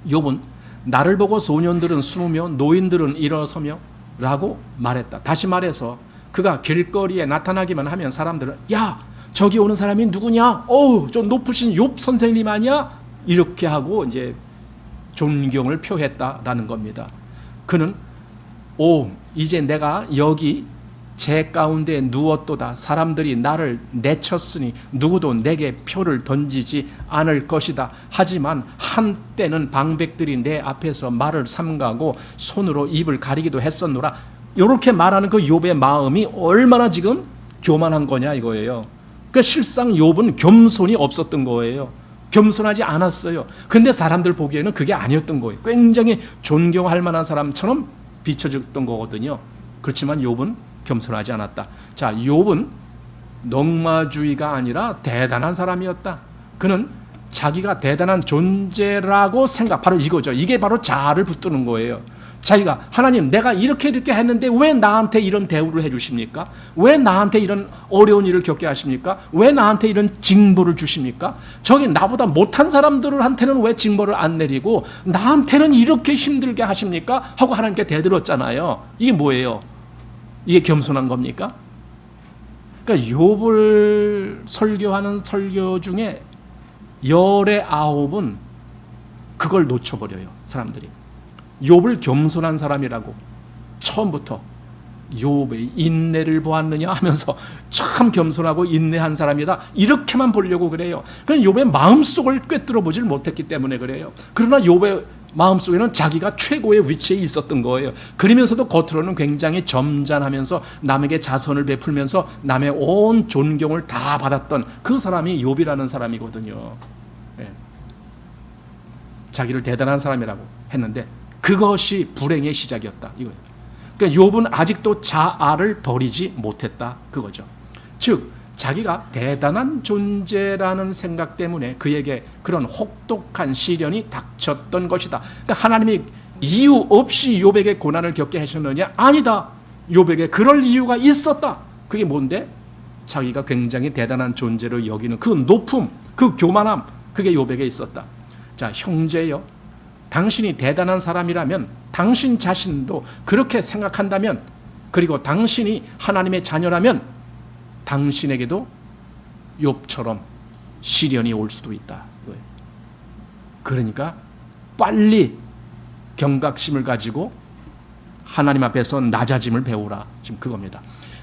욥은 나를 보고 소년들은 숨으며 노인들은 일어서며 라고 말했다. 다시 말해서 그가 길거리에 나타나기만 하면 사람들은 야 저기 오는 사람이 누구냐? 어우 저 높으신 욥 선생님 아니야? 이렇게 하고 이제 존경을 표했다라는 겁니다. 그는 이제 내가 여기 제 가운데 누웠도다. 사람들이 나를 내쳤으니 누구도 내게 표를 던지지 않을 것이다. 하지만 한때는 방백들이 내 앞에서 말을 삼가고 손으로 입을 가리기도 했었노라. 이렇게 말하는 그 욥의 마음이 얼마나 지금 교만한 거냐 이거예요. 그러니까 실상 욥은 겸손이 없었던 거예요. 겸손하지 않았어요. 근데 사람들 보기에는 그게 아니었던 거예요. 굉장히 존경할 만한 사람처럼 비춰졌던 거거든요. 그렇지만 욥은 겸손하지 않았다. 자, 욥은 넉마주의가 아니라 대단한 사람이었다. 그는 자기가 대단한 존재라고 생각, 바로 이거죠. 이게 바로 자아를 붙드는 거예요. 자기가 하나님 내가 이렇게 했는데 왜 나한테 이런 대우를 해주십니까? 왜 나한테 이런 어려운 일을 겪게 하십니까? 왜 나한테 이런 징벌을 주십니까? 저기 나보다 못한 사람들한테는 왜 징벌을 안 내리고 나한테는 이렇게 힘들게 하십니까? 하고 하나님께 대들었잖아요. 이게 뭐예요? 이게 겸손한 겁니까? 그러니까 욥을 설교하는 설교 중에 열의 9은 그걸 놓쳐버려요. 사람들이. 욥을 겸손한 사람이라고 처음부터 욥의 인내를 보았느냐 하면서 참 겸손하고 인내한 사람이다 이렇게만 보려고 그래요. 그건 욥의 마음속을 꿰뚫어 보질 못했기 때문에 그래요. 그러나 욥의 마음속에는 자기가 최고의 위치에 있었던 거예요. 그러면서도 겉으로는 굉장히 점잖으면서 남에게 자선을 베풀면서 남의 온 존경을 다 받았던 그 사람이 욥이라는 사람이거든요. 네. 자기를 대단한 사람이라고 했는데 그것이 불행의 시작이었다 이거예요. 그러니까 욥은 아직도 자아를 버리지 못했다 그거죠. 즉 자기가 대단한 존재라는 생각 때문에 그에게 그런 혹독한 시련이 닥쳤던 것이다. 그러니까 하나님이 이유 없이 욥에게 고난을 겪게 하셨느냐? 아니다. 욥에게 그럴 이유가 있었다. 그게 뭔데? 자기가 굉장히 대단한 존재로 여기는 그 높음, 그 교만함, 그게 욥에게 있었다. 자, 형제여, 당신이 대단한 사람이라면 당신 자신도 그렇게 생각한다면, 그리고 당신이 하나님의 자녀라면 당신에게도 욥처럼 시련이 올 수도 있다. 그러니까 빨리 경각심을 가지고 하나님 앞에서 낮아짐을 배우라. 지금 그겁니다.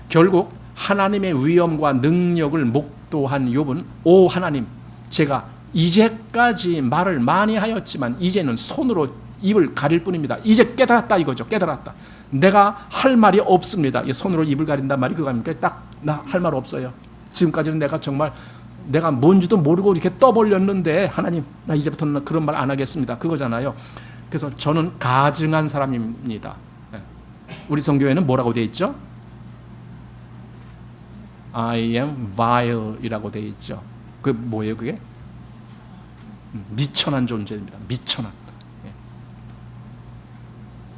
결국 하나님의 위엄과 능력을 목도한 욥은 오 하나님, 제가 이제까지 말을 많이 하였지만 이제는 손으로 입을 가릴 뿐입니다. 이제 깨달았다 이거죠. 깨달았다. 내가 할 말이 없습니다. 손으로 입을 가린단 말이 그거입니까? 딱 나 할 말 없어요. 지금까지는 내가 정말 내가 뭔지도 모르고 이렇게 떠벌렸는데 하나님 나 이제부터는 그런 말 안 하겠습니다. 그거잖아요. 그래서 저는 가증한 사람입니다. 우리 성경에는 뭐라고 되어 있죠? I am vile 이라고 되어 있죠. 그 뭐예요 그게? 미천한 존재입니다. 미천한.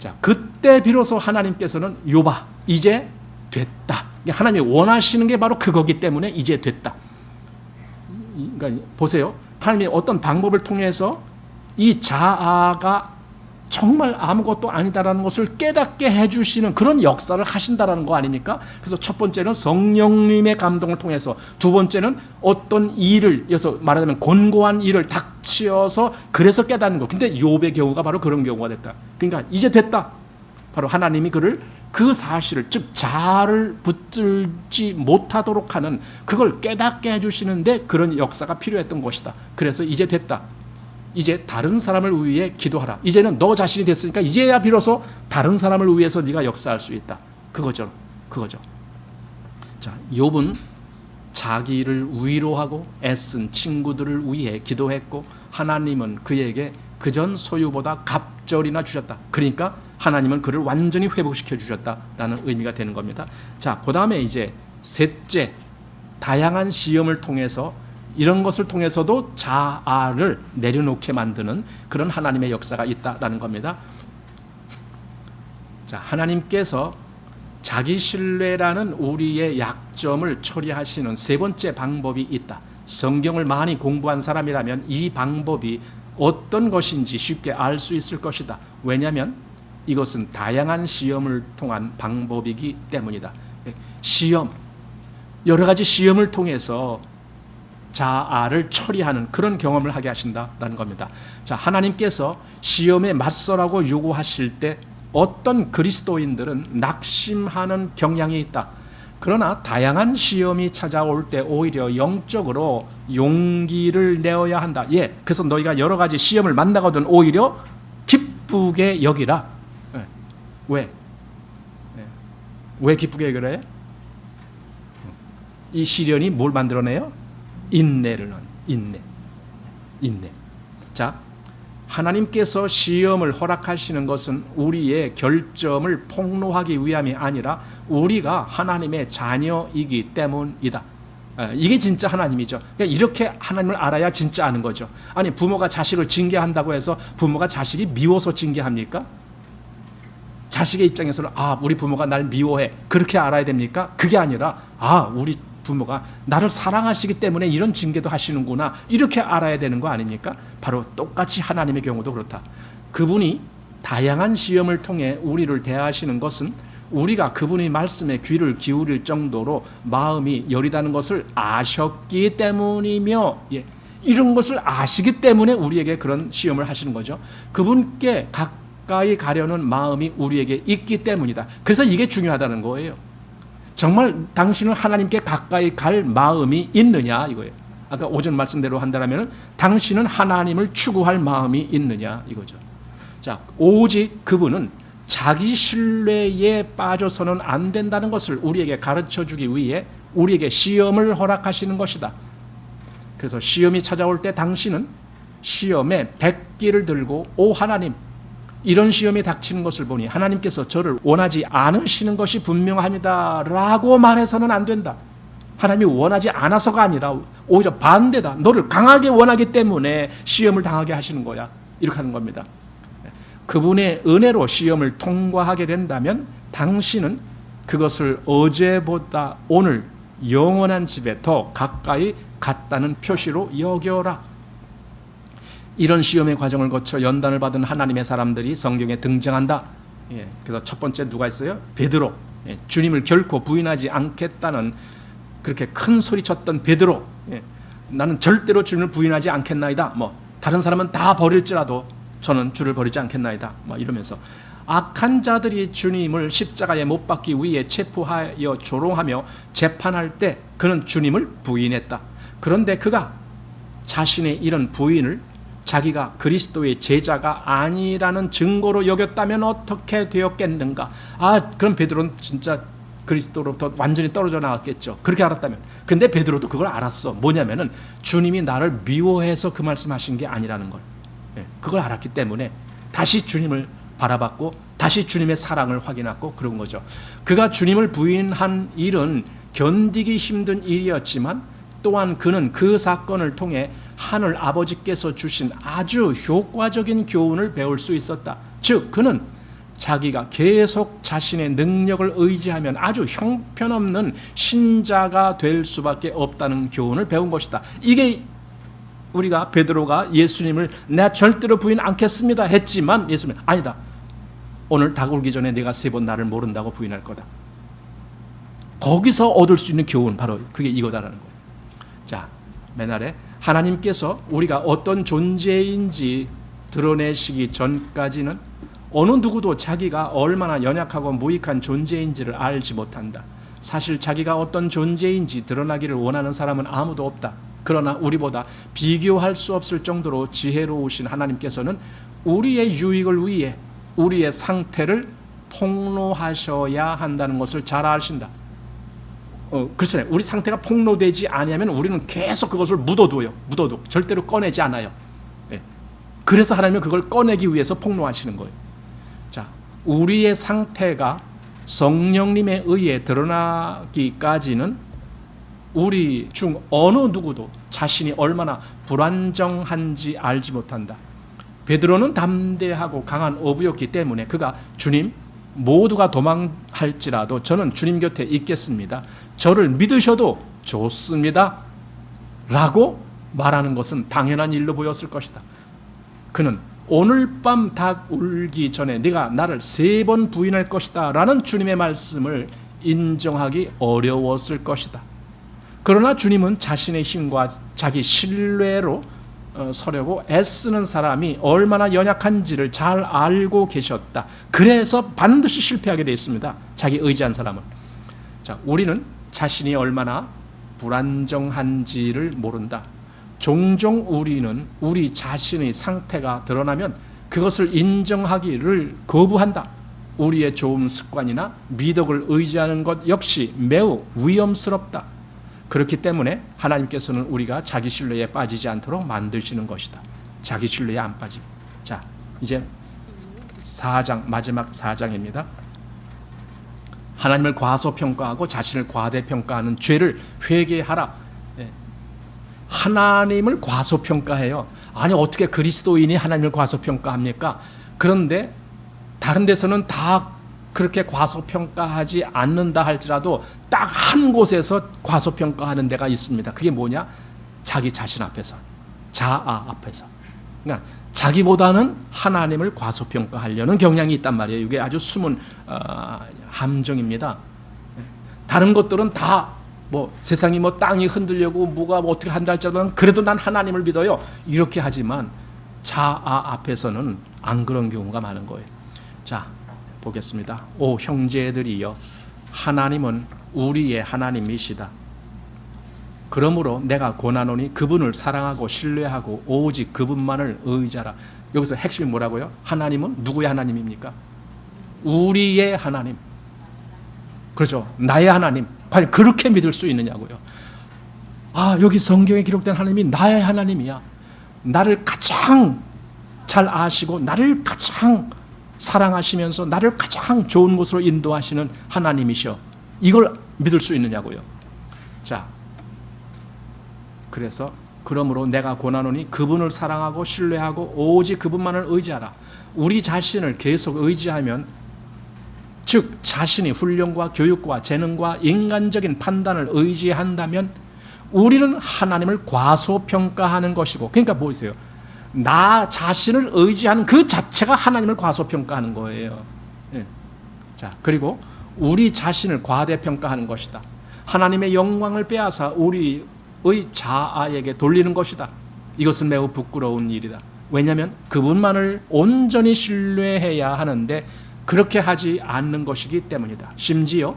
자, 그때 비로소 하나님께서는 욥아 이제 됐다. 하나님이 원하시는 게 바로 그거기 때문에 이제 됐다. 그러니까 보세요. 하나님이 어떤 방법을 통해서 이 자아가 정말 아무것도 아니다라는 것을 깨닫게 해주시는 그런 역사를 하신다라는 거 아닙니까? 그래서 첫 번째는 성령님의 감동을 통해서, 두 번째는 어떤 일을, 여기서 말하자면 곤고한 일을 닥치어서 그래서 깨닫는 거. 근데 욥의 경우가 바로 그런 경우가 됐다. 그러니까 이제 됐다. 바로 하나님이 그를 그 사실을, 즉 자아를 붙들지 못하도록 하는 그걸 깨닫게 해주시는데 그런 역사가 필요했던 것이다. 그래서 이제 됐다. 이제 다른 사람을 위해 기도하라. 이제는 너 자신이 됐으니까 이제야 비로소 다른 사람을 위해서 네가 역사할 수 있다. 그거죠. 그거죠. 자, 욥은 자기를 위로하고 애쓴 친구들을 위해 기도했고 하나님은 그에게 그전 소유보다 갑절이나 주셨다. 그러니까 하나님은 그를 완전히 회복시켜 주셨다라는 의미가 되는 겁니다. 자, 그다음에 이제 셋째, 다양한 시험을 통해서 이런 것을 통해서도 자아를 내려놓게 만드는 그런 하나님의 역사가 있다라는 겁니다. 자, 하나님께서 자기 신뢰라는 우리의 약점을 처리하시는 세 번째 방법이 있다. 성경을 많이 공부한 사람이라면 이 방법이 어떤 것인지 쉽게 알 수 있을 것이다. 왜냐하면 이것은 다양한 시험을 통한 방법이기 때문이다. 시험, 여러 가지 시험을 통해서 자아를 처리하는 그런 경험을 하게 하신다라는 겁니다. 자, 하나님께서 시험에 맞서라고 요구하실 때 어떤 그리스도인들은 낙심하는 경향이 있다. 그러나 다양한 시험이 찾아올 때 오히려 영적으로 용기를 내어야 한다. 예, 그래서 너희가 여러 가지 시험을 만나거든 오히려 기쁘게 여기라. 예. 왜? 예. 왜 기쁘게 여기래요? 이 시련이 뭘 만들어내요? 인내를 인내. 자, 하나님께서 시험을 허락하시는 것은 우리의 결점을 폭로하기 위함이 아니라 우리가 하나님의 자녀이기 때문이다. 이게 진짜 하나님이죠. 그러니까 이렇게 하나님을 알아야 진짜 아는 거죠. 아니, 부모가 자식을 징계한다고 해서 부모가 자식이 미워서 징계합니까? 자식의 입장에서는 우리 부모가 날 미워해, 그렇게 알아야 됩니까? 그게 아니라 우리 부모가 나를 사랑하시기 때문에 이런 징계도 하시는구나, 이렇게 알아야 되는 거 아닙니까? 바로 똑같이 하나님의 경우도 그렇다. 그분이 다양한 시험을 통해 우리를 대하시는 것은 우리가 그분의 말씀에 귀를 기울일 정도로 마음이 여리다는 것을 아셨기 때문이며, 이런 것을 아시기 때문에 우리에게 그런 시험을 하시는 거죠. 그분께 가까이 가려는 마음이 우리에게 있기 때문이다. 그래서 이게 중요하다는 거예요. 정말 당신은 하나님께 가까이 갈 마음이 있느냐 이거예요. 아까 오전 말씀대로 한다면 당신은 하나님을 추구할 마음이 있느냐 이거죠. 자, 오직 그분은 자기 신뢰에 빠져서는 안 된다는 것을 우리에게 가르쳐주기 위해 우리에게 시험을 허락하시는 것이다. 그래서 시험이 찾아올 때 당신은 시험에 백기를 들고 오 하나님, 이런 시험이 닥치는 것을 보니 하나님께서 저를 원하지 않으시는 것이 분명합니다 라고 말해서는 안 된다. 하나님이 원하지 않아서가 아니라 오히려 반대다. 너를 강하게 원하기 때문에 시험을 당하게 하시는 거야. 이렇게 하는 겁니다. 그분의 은혜로 시험을 통과하게 된다면 당신은 그것을 어제보다 오늘 영원한 집에 더 가까이 갔다는 표시로 여겨라. 이런 시험의 과정을 거쳐 연단을 받은 하나님의 사람들이 성경에 등장한다. 그래서 첫 번째 누가 있어요? 베드로. 주님을 결코 부인하지 않겠다는 그렇게 큰 소리쳤던 베드로. 나는 절대로 주님을 부인하지 않겠나이다. 다른 사람은 다 버릴지라도 저는 주를 버리지 않겠나이다. 이러면서 악한 자들이 주님을 십자가에 못 박기 위해 체포하여 조롱하며 재판할 때 그는 주님을 부인했다. 그런데 그가 자신의 이런 부인을 자기가 그리스도의 제자가 아니라는 증거로 여겼다면 어떻게 되었겠는가? 그럼 베드로는 진짜 그리스도로부터 완전히 떨어져 나갔겠죠. 그렇게 알았다면. 근데 베드로도 그걸 알았어. 뭐냐면은 주님이 나를 미워해서 그 말씀하신 게 아니라는 걸. 그걸 알았기 때문에 다시 주님을 바라봤고 다시 주님의 사랑을 확인하고 그런 거죠. 그가 주님을 부인한 일은 견디기 힘든 일이었지만 또한 그는 그 사건을 통해 하늘 아버지께서 주신 아주 효과적인 교훈을 배울 수 있었다. 즉 그는 자기가 계속 자신의 능력을 의지하면 아주 형편없는 신자가 될 수밖에 없다는 교훈을 배운 것이다. 이게 우리가 베드로가 예수님을 내가 절대로 부인 않겠습니다 했지만 예수님은 아니다. 오늘 닭 울기 전에 내가 3번 나를 모른다고 부인할 거다. 거기서 얻을 수 있는 교훈 바로 그게 이거다라는 거예요. 자, 맨날에 하나님께서 우리가 어떤 존재인지 드러내시기 전까지는 어느 누구도 자기가 얼마나 연약하고 무익한 존재인지를 알지 못한다. 사실 자기가 어떤 존재인지 드러나기를 원하는 사람은 아무도 없다. 그러나 우리보다 비교할 수 없을 정도로 지혜로우신 하나님께서는 우리의 유익을 위해 우리의 상태를 폭로하셔야 한다는 것을 잘 아신다. 그렇잖아요. 우리 상태가 폭로되지 아니하면 우리는 계속 그것을 묻어둬요. 절대로 꺼내지 않아요. 그래서 하나님은 그걸 꺼내기 위해서 폭로하시는 거예요. 자, 우리의 상태가 성령님에 의해 드러나기까지는 우리 중 어느 누구도 자신이 얼마나 불안정한지 알지 못한다. 베드로는 담대하고 강한 어부였기 때문에 그가 주님, 모두가 도망할지라도 저는 주님 곁에 있겠습니다. 저를 믿으셔도 좋습니다. 라고 말하는 것은 당연한 일로 보였을 것이다. 그는 오늘 밤 닭 울기 전에 네가 나를 3번 부인할 것이다 라는 주님의 말씀을 인정하기 어려웠을 것이다. 그러나 주님은 자신의 힘과 자기 신뢰로 서려고 애쓰는 사람이 얼마나 연약한지를 잘 알고 계셨다. 그래서 반드시 실패하게 되어 있습니다. 자기 의지한 사람은. 자, 우리는 자신이 얼마나 불안정한지를 모른다. 종종 우리는 우리 자신의 상태가 드러나면 그것을 인정하기를 거부한다. 우리의 좋은 습관이나 미덕을 의지하는 것 역시 매우 위험스럽다. 그렇기 때문에 하나님께서는 우리가 자기 신뢰에 빠지지 않도록 만드시는 것이다. 자기 신뢰에 안 빠지게. 자, 이제 4장, 마지막 4장입니다. 하나님을 과소평가하고 자신을 과대평가하는 죄를 회개하라. 하나님을 과소평가해요. 아니 어떻게 그리스도인이 하나님을 과소평가합니까? 그런데 다른 데서는 다 그렇게 과소평가하지 않는다 할지라도 딱 한 곳에서 과소평가하는 데가 있습니다. 그게 뭐냐? 자기 자신 앞에서, 자아 앞에서. 그러니까 자기보다는 하나님을 과소평가하려는 경향이 있단 말이에요. 이게 아주 숨은 함정입니다. 다른 것들은 다 뭐 세상이 뭐 땅이 흔들려고 뭐가 뭐 어떻게 한다 할지라도 그래도 난 하나님을 믿어요. 이렇게 하지만 자아 앞에서는 안 그런 경우가 많은 거예요. 자, 보겠습니다. 오 형제들이여, 하나님은 우리의 하나님이시다. 그러므로 내가 권하노니 그분을 사랑하고 신뢰하고 오직 그분만을 의지하라. 여기서 핵심이 뭐라고요? 하나님은 누구의 하나님입니까? 우리의 하나님. 그렇죠. 나의 하나님. 과연 그렇게 믿을 수 있느냐고요. 아, 여기 성경에 기록된 하나님이 나의 하나님이야. 나를 가장 잘 아시고 나를 가장 사랑하시면서 나를 가장 좋은 곳으로 인도하시는 하나님이셔. 이걸 믿을 수 있느냐고요. 자, 그래서 그러므로 내가 권하노니 그분을 사랑하고 신뢰하고 오직 그분만을 의지하라. 우리 자신을 계속 의지하면, 즉 자신이 훈련과 교육과 재능과 인간적인 판단을 의지한다면 우리는 하나님을 과소평가하는 것이고, 그러니까 보세요. 나 자신을 의지하는 그 자체가 하나님을 과소평가하는 거예요. 예. 자, 그리고 우리 자신을 과대평가하는 것이다. 하나님의 영광을 빼앗아 우리의 자아에게 돌리는 것이다. 이것은 매우 부끄러운 일이다. 왜냐하면 그분만을 온전히 신뢰해야 하는데 그렇게 하지 않는 것이기 때문이다. 심지어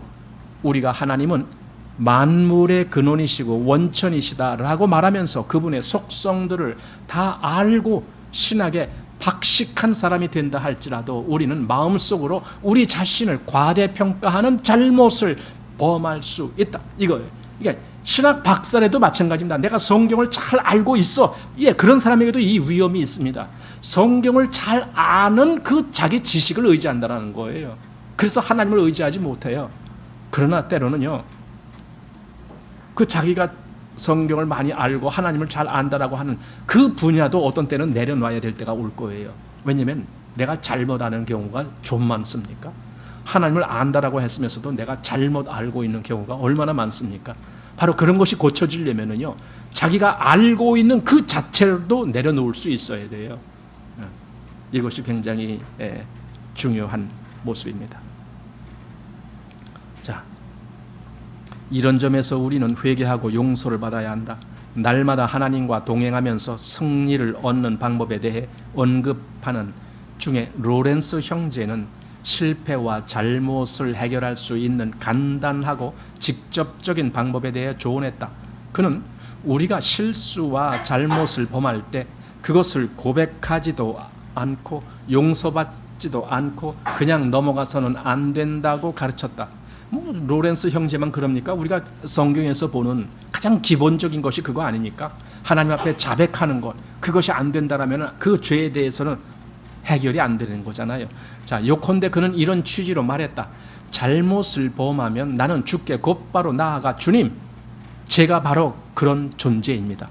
우리가 하나님은 만물의 근원이시고 원천이시다라고 말하면서 그분의 속성들을 다 알고 신학에 박식한 사람이 된다 할지라도 우리는 마음속으로 우리 자신을 과대평가하는 잘못을 범할 수 있다. 이거예요. 이게 신학 박사라도 마찬가지입니다. 내가 성경을 잘 알고 있어. 예, 그런 사람에게도 이 위험이 있습니다. 성경을 잘 아는 그 자기 지식을 의지한다는 거예요. 그래서 하나님을 의지하지 못해요. 그러나 때로는요, 그 자기가 성경을 많이 알고 하나님을 잘 안다라고 하는 그 분야도 어떤 때는 내려놔야 될 때가 올 거예요. 왜냐하면 내가 잘못 아는 경우가 좀 많습니까? 하나님을 안다라고 했으면서도 내가 잘못 알고 있는 경우가 얼마나 많습니까? 바로 그런 것이 고쳐지려면은요, 자기가 알고 있는 그 자체도 내려놓을 수 있어야 돼요. 이것이 굉장히 중요한 모습입니다. 자, 이런 점에서 우리는 회개하고 용서를 받아야 한다. 날마다 하나님과 동행하면서 승리를 얻는 방법에 대해 언급하는 중에 로렌스 형제는 실패와 잘못을 해결할 수 있는 간단하고 직접적인 방법에 대해 조언했다. 그는 우리가 실수와 잘못을 범할 때 그것을 고백하지도 않고 용서받지도 않고 그냥 넘어가서는 안 된다고 가르쳤다. 뭐 로렌스 형제만 그럽니까? 우리가 성경에서 보는 가장 기본적인 것이 그거 아닙니까? 하나님 앞에 자백하는 것, 그것이 안 된다라면 그 죄에 대해서는 해결이 안 되는 거잖아요. 자, 요컨대 그는 이런 취지로 말했다. 잘못을 범하면 나는 주께 곧바로 나아가 주님, 제가 바로 그런 존재입니다.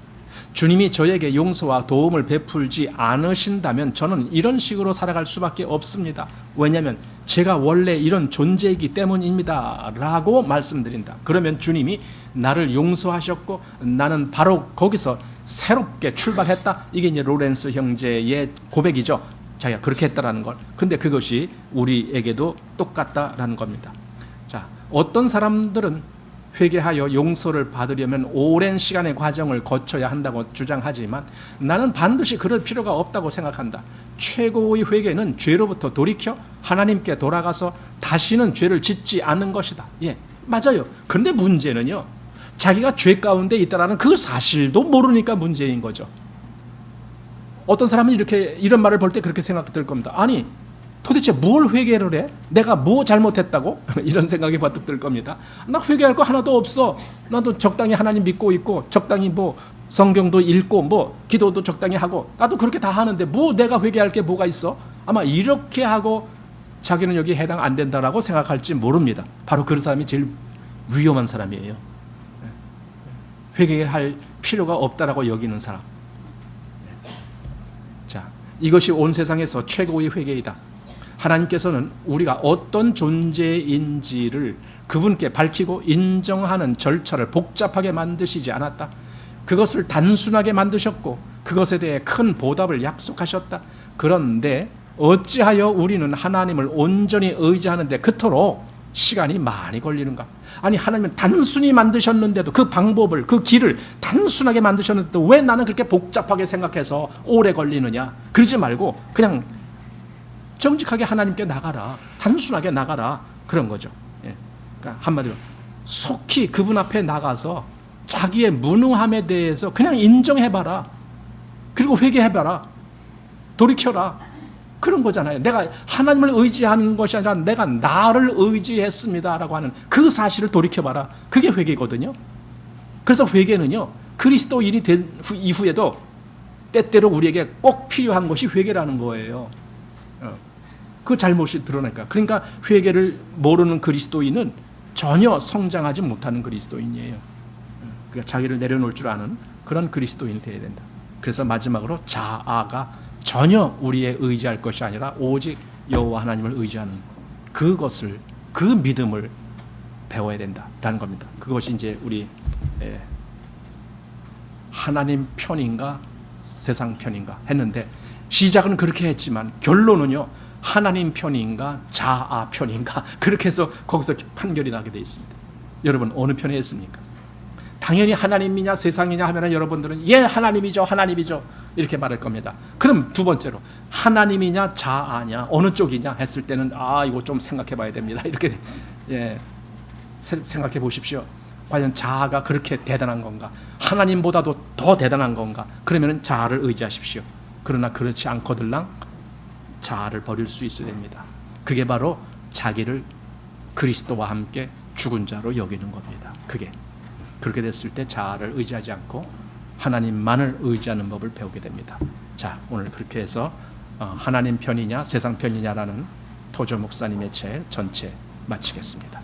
주님이 저에게 용서와 도움을 베풀지 않으신다면 저는 이런 식으로 살아갈 수밖에 없습니다. 왜냐하면 제가 원래 이런 존재이기 때문입니다 라고 말씀드린다. 그러면 주님이 나를 용서하셨고 나는 바로 거기서 새롭게 출발했다. 이게 이제 로렌스 형제의 고백이죠. 자기가 그렇게 했다라는 걸. 근데 그것이 우리에게도 똑같다라는 겁니다. 자, 어떤 사람들은 회개하여 용서를 받으려면 오랜 시간의 과정을 거쳐야 한다고 주장하지만 나는 반드시 그럴 필요가 없다고 생각한다. 최고의 회개는 죄로부터 돌이켜 하나님께 돌아가서 다시는 죄를 짓지 않는 것이다. 예, 맞아요. 그런데 문제는요, 자기가 죄 가운데 있다라는 그 사실도 모르니까 문제인 거죠. 어떤 사람은 이런 말을 볼 때 그렇게 생각될 겁니다. 아니, 도대체 뭘 회개를 해? 내가 뭐 잘못했다고? 이런 생각이 버뜩 들 겁니다. 나 회개할 거 하나도 없어. 나도 적당히 하나님 믿고 있고 적당히 뭐 성경도 읽고 뭐 기도도 적당히 하고 나도 그렇게 다 하는데 뭐 내가 회개할 게 뭐가 있어? 아마 이렇게 하고 자기는 여기 해당 안 된다라고 생각할지 모릅니다. 바로 그런 사람이 제일 위험한 사람이에요. 회개할 필요가 없다라고 여기는 사람. 자, 이것이 온 세상에서 최고의 회개이다. 하나님께서는 우리가 어떤 존재인지를 그분께 밝히고 인정하는 절차를 복잡하게 만드시지 않았다. 그것을 단순하게 만드셨고 그것에 대해 큰 보답을 약속하셨다. 그런데 어찌하여 우리는 하나님을 온전히 의지하는데 그토록 시간이 많이 걸리는가? 아니, 하나님은 단순히 만드셨는데도 그 방법을, 그 길을 단순하게 만드셨는데도 왜 나는 그렇게 복잡하게 생각해서 오래 걸리느냐? 그러지 말고 그냥 정직하게 하나님께 나가라. 단순하게 나가라. 그런 거죠. 예. 그러니까 한마디로 속히 그분 앞에 나가서 자기의 무능함에 대해서 그냥 인정해봐라. 그리고 회개해봐라. 돌이켜라. 그런 거잖아요. 내가 하나님을 의지하는 것이 아니라 내가 나를 의지했습니다라고 하는 그 사실을 돌이켜봐라. 그게 회개거든요. 그래서 회개는요, 그리스도인이 된 이후에도 때때로 우리에게 꼭 필요한 것이 회개라는 거예요. 그 잘못이 드러나니까. 그러니까 회개를 모르는 그리스도인은 전혀 성장하지 못하는 그리스도인이에요. 그러니까 자기를 내려놓을 줄 아는 그런 그리스도인이 되어야 된다. 그래서 마지막으로 자아가 전혀 우리의 의지할 것이 아니라 오직 여호와 하나님을 의지하는 그것을, 그 믿음을 배워야 된다라는 겁니다. 그것이 이제 우리 하나님 편인가 세상 편인가 했는데 시작은 그렇게 했지만 결론은요, 하나님 편인가 자아 편인가 그렇게 해서 거기서 판결이 나게 되어 있습니다. 여러분 어느 편에 있습니까? 당연히 하나님이냐 세상이냐 하면 여러분들은 예, 하나님이죠, 하나님이죠 이렇게 말할 겁니다. 그럼 두 번째로 하나님이냐 자아냐 어느 쪽이냐 했을 때는 이거 좀 생각해 봐야 됩니다. 이렇게 생각해 보십시오. 과연 자아가 그렇게 대단한 건가? 하나님보다도 더 대단한 건가? 그러면 자아를 의지하십시오. 그러나 그렇지 않거들랑 자아를 버릴 수 있어야 됩니다. 그게 바로 자기를 그리스도와 함께 죽은 자로 여기는 겁니다. 그렇게 됐을 때 자아를 의지하지 않고 하나님만을 의지하는 법을 배우게 됩니다. 자, 오늘 그렇게 해서 하나님 편이냐 세상 편이냐라는 토조 목사님의 책 전체 마치겠습니다.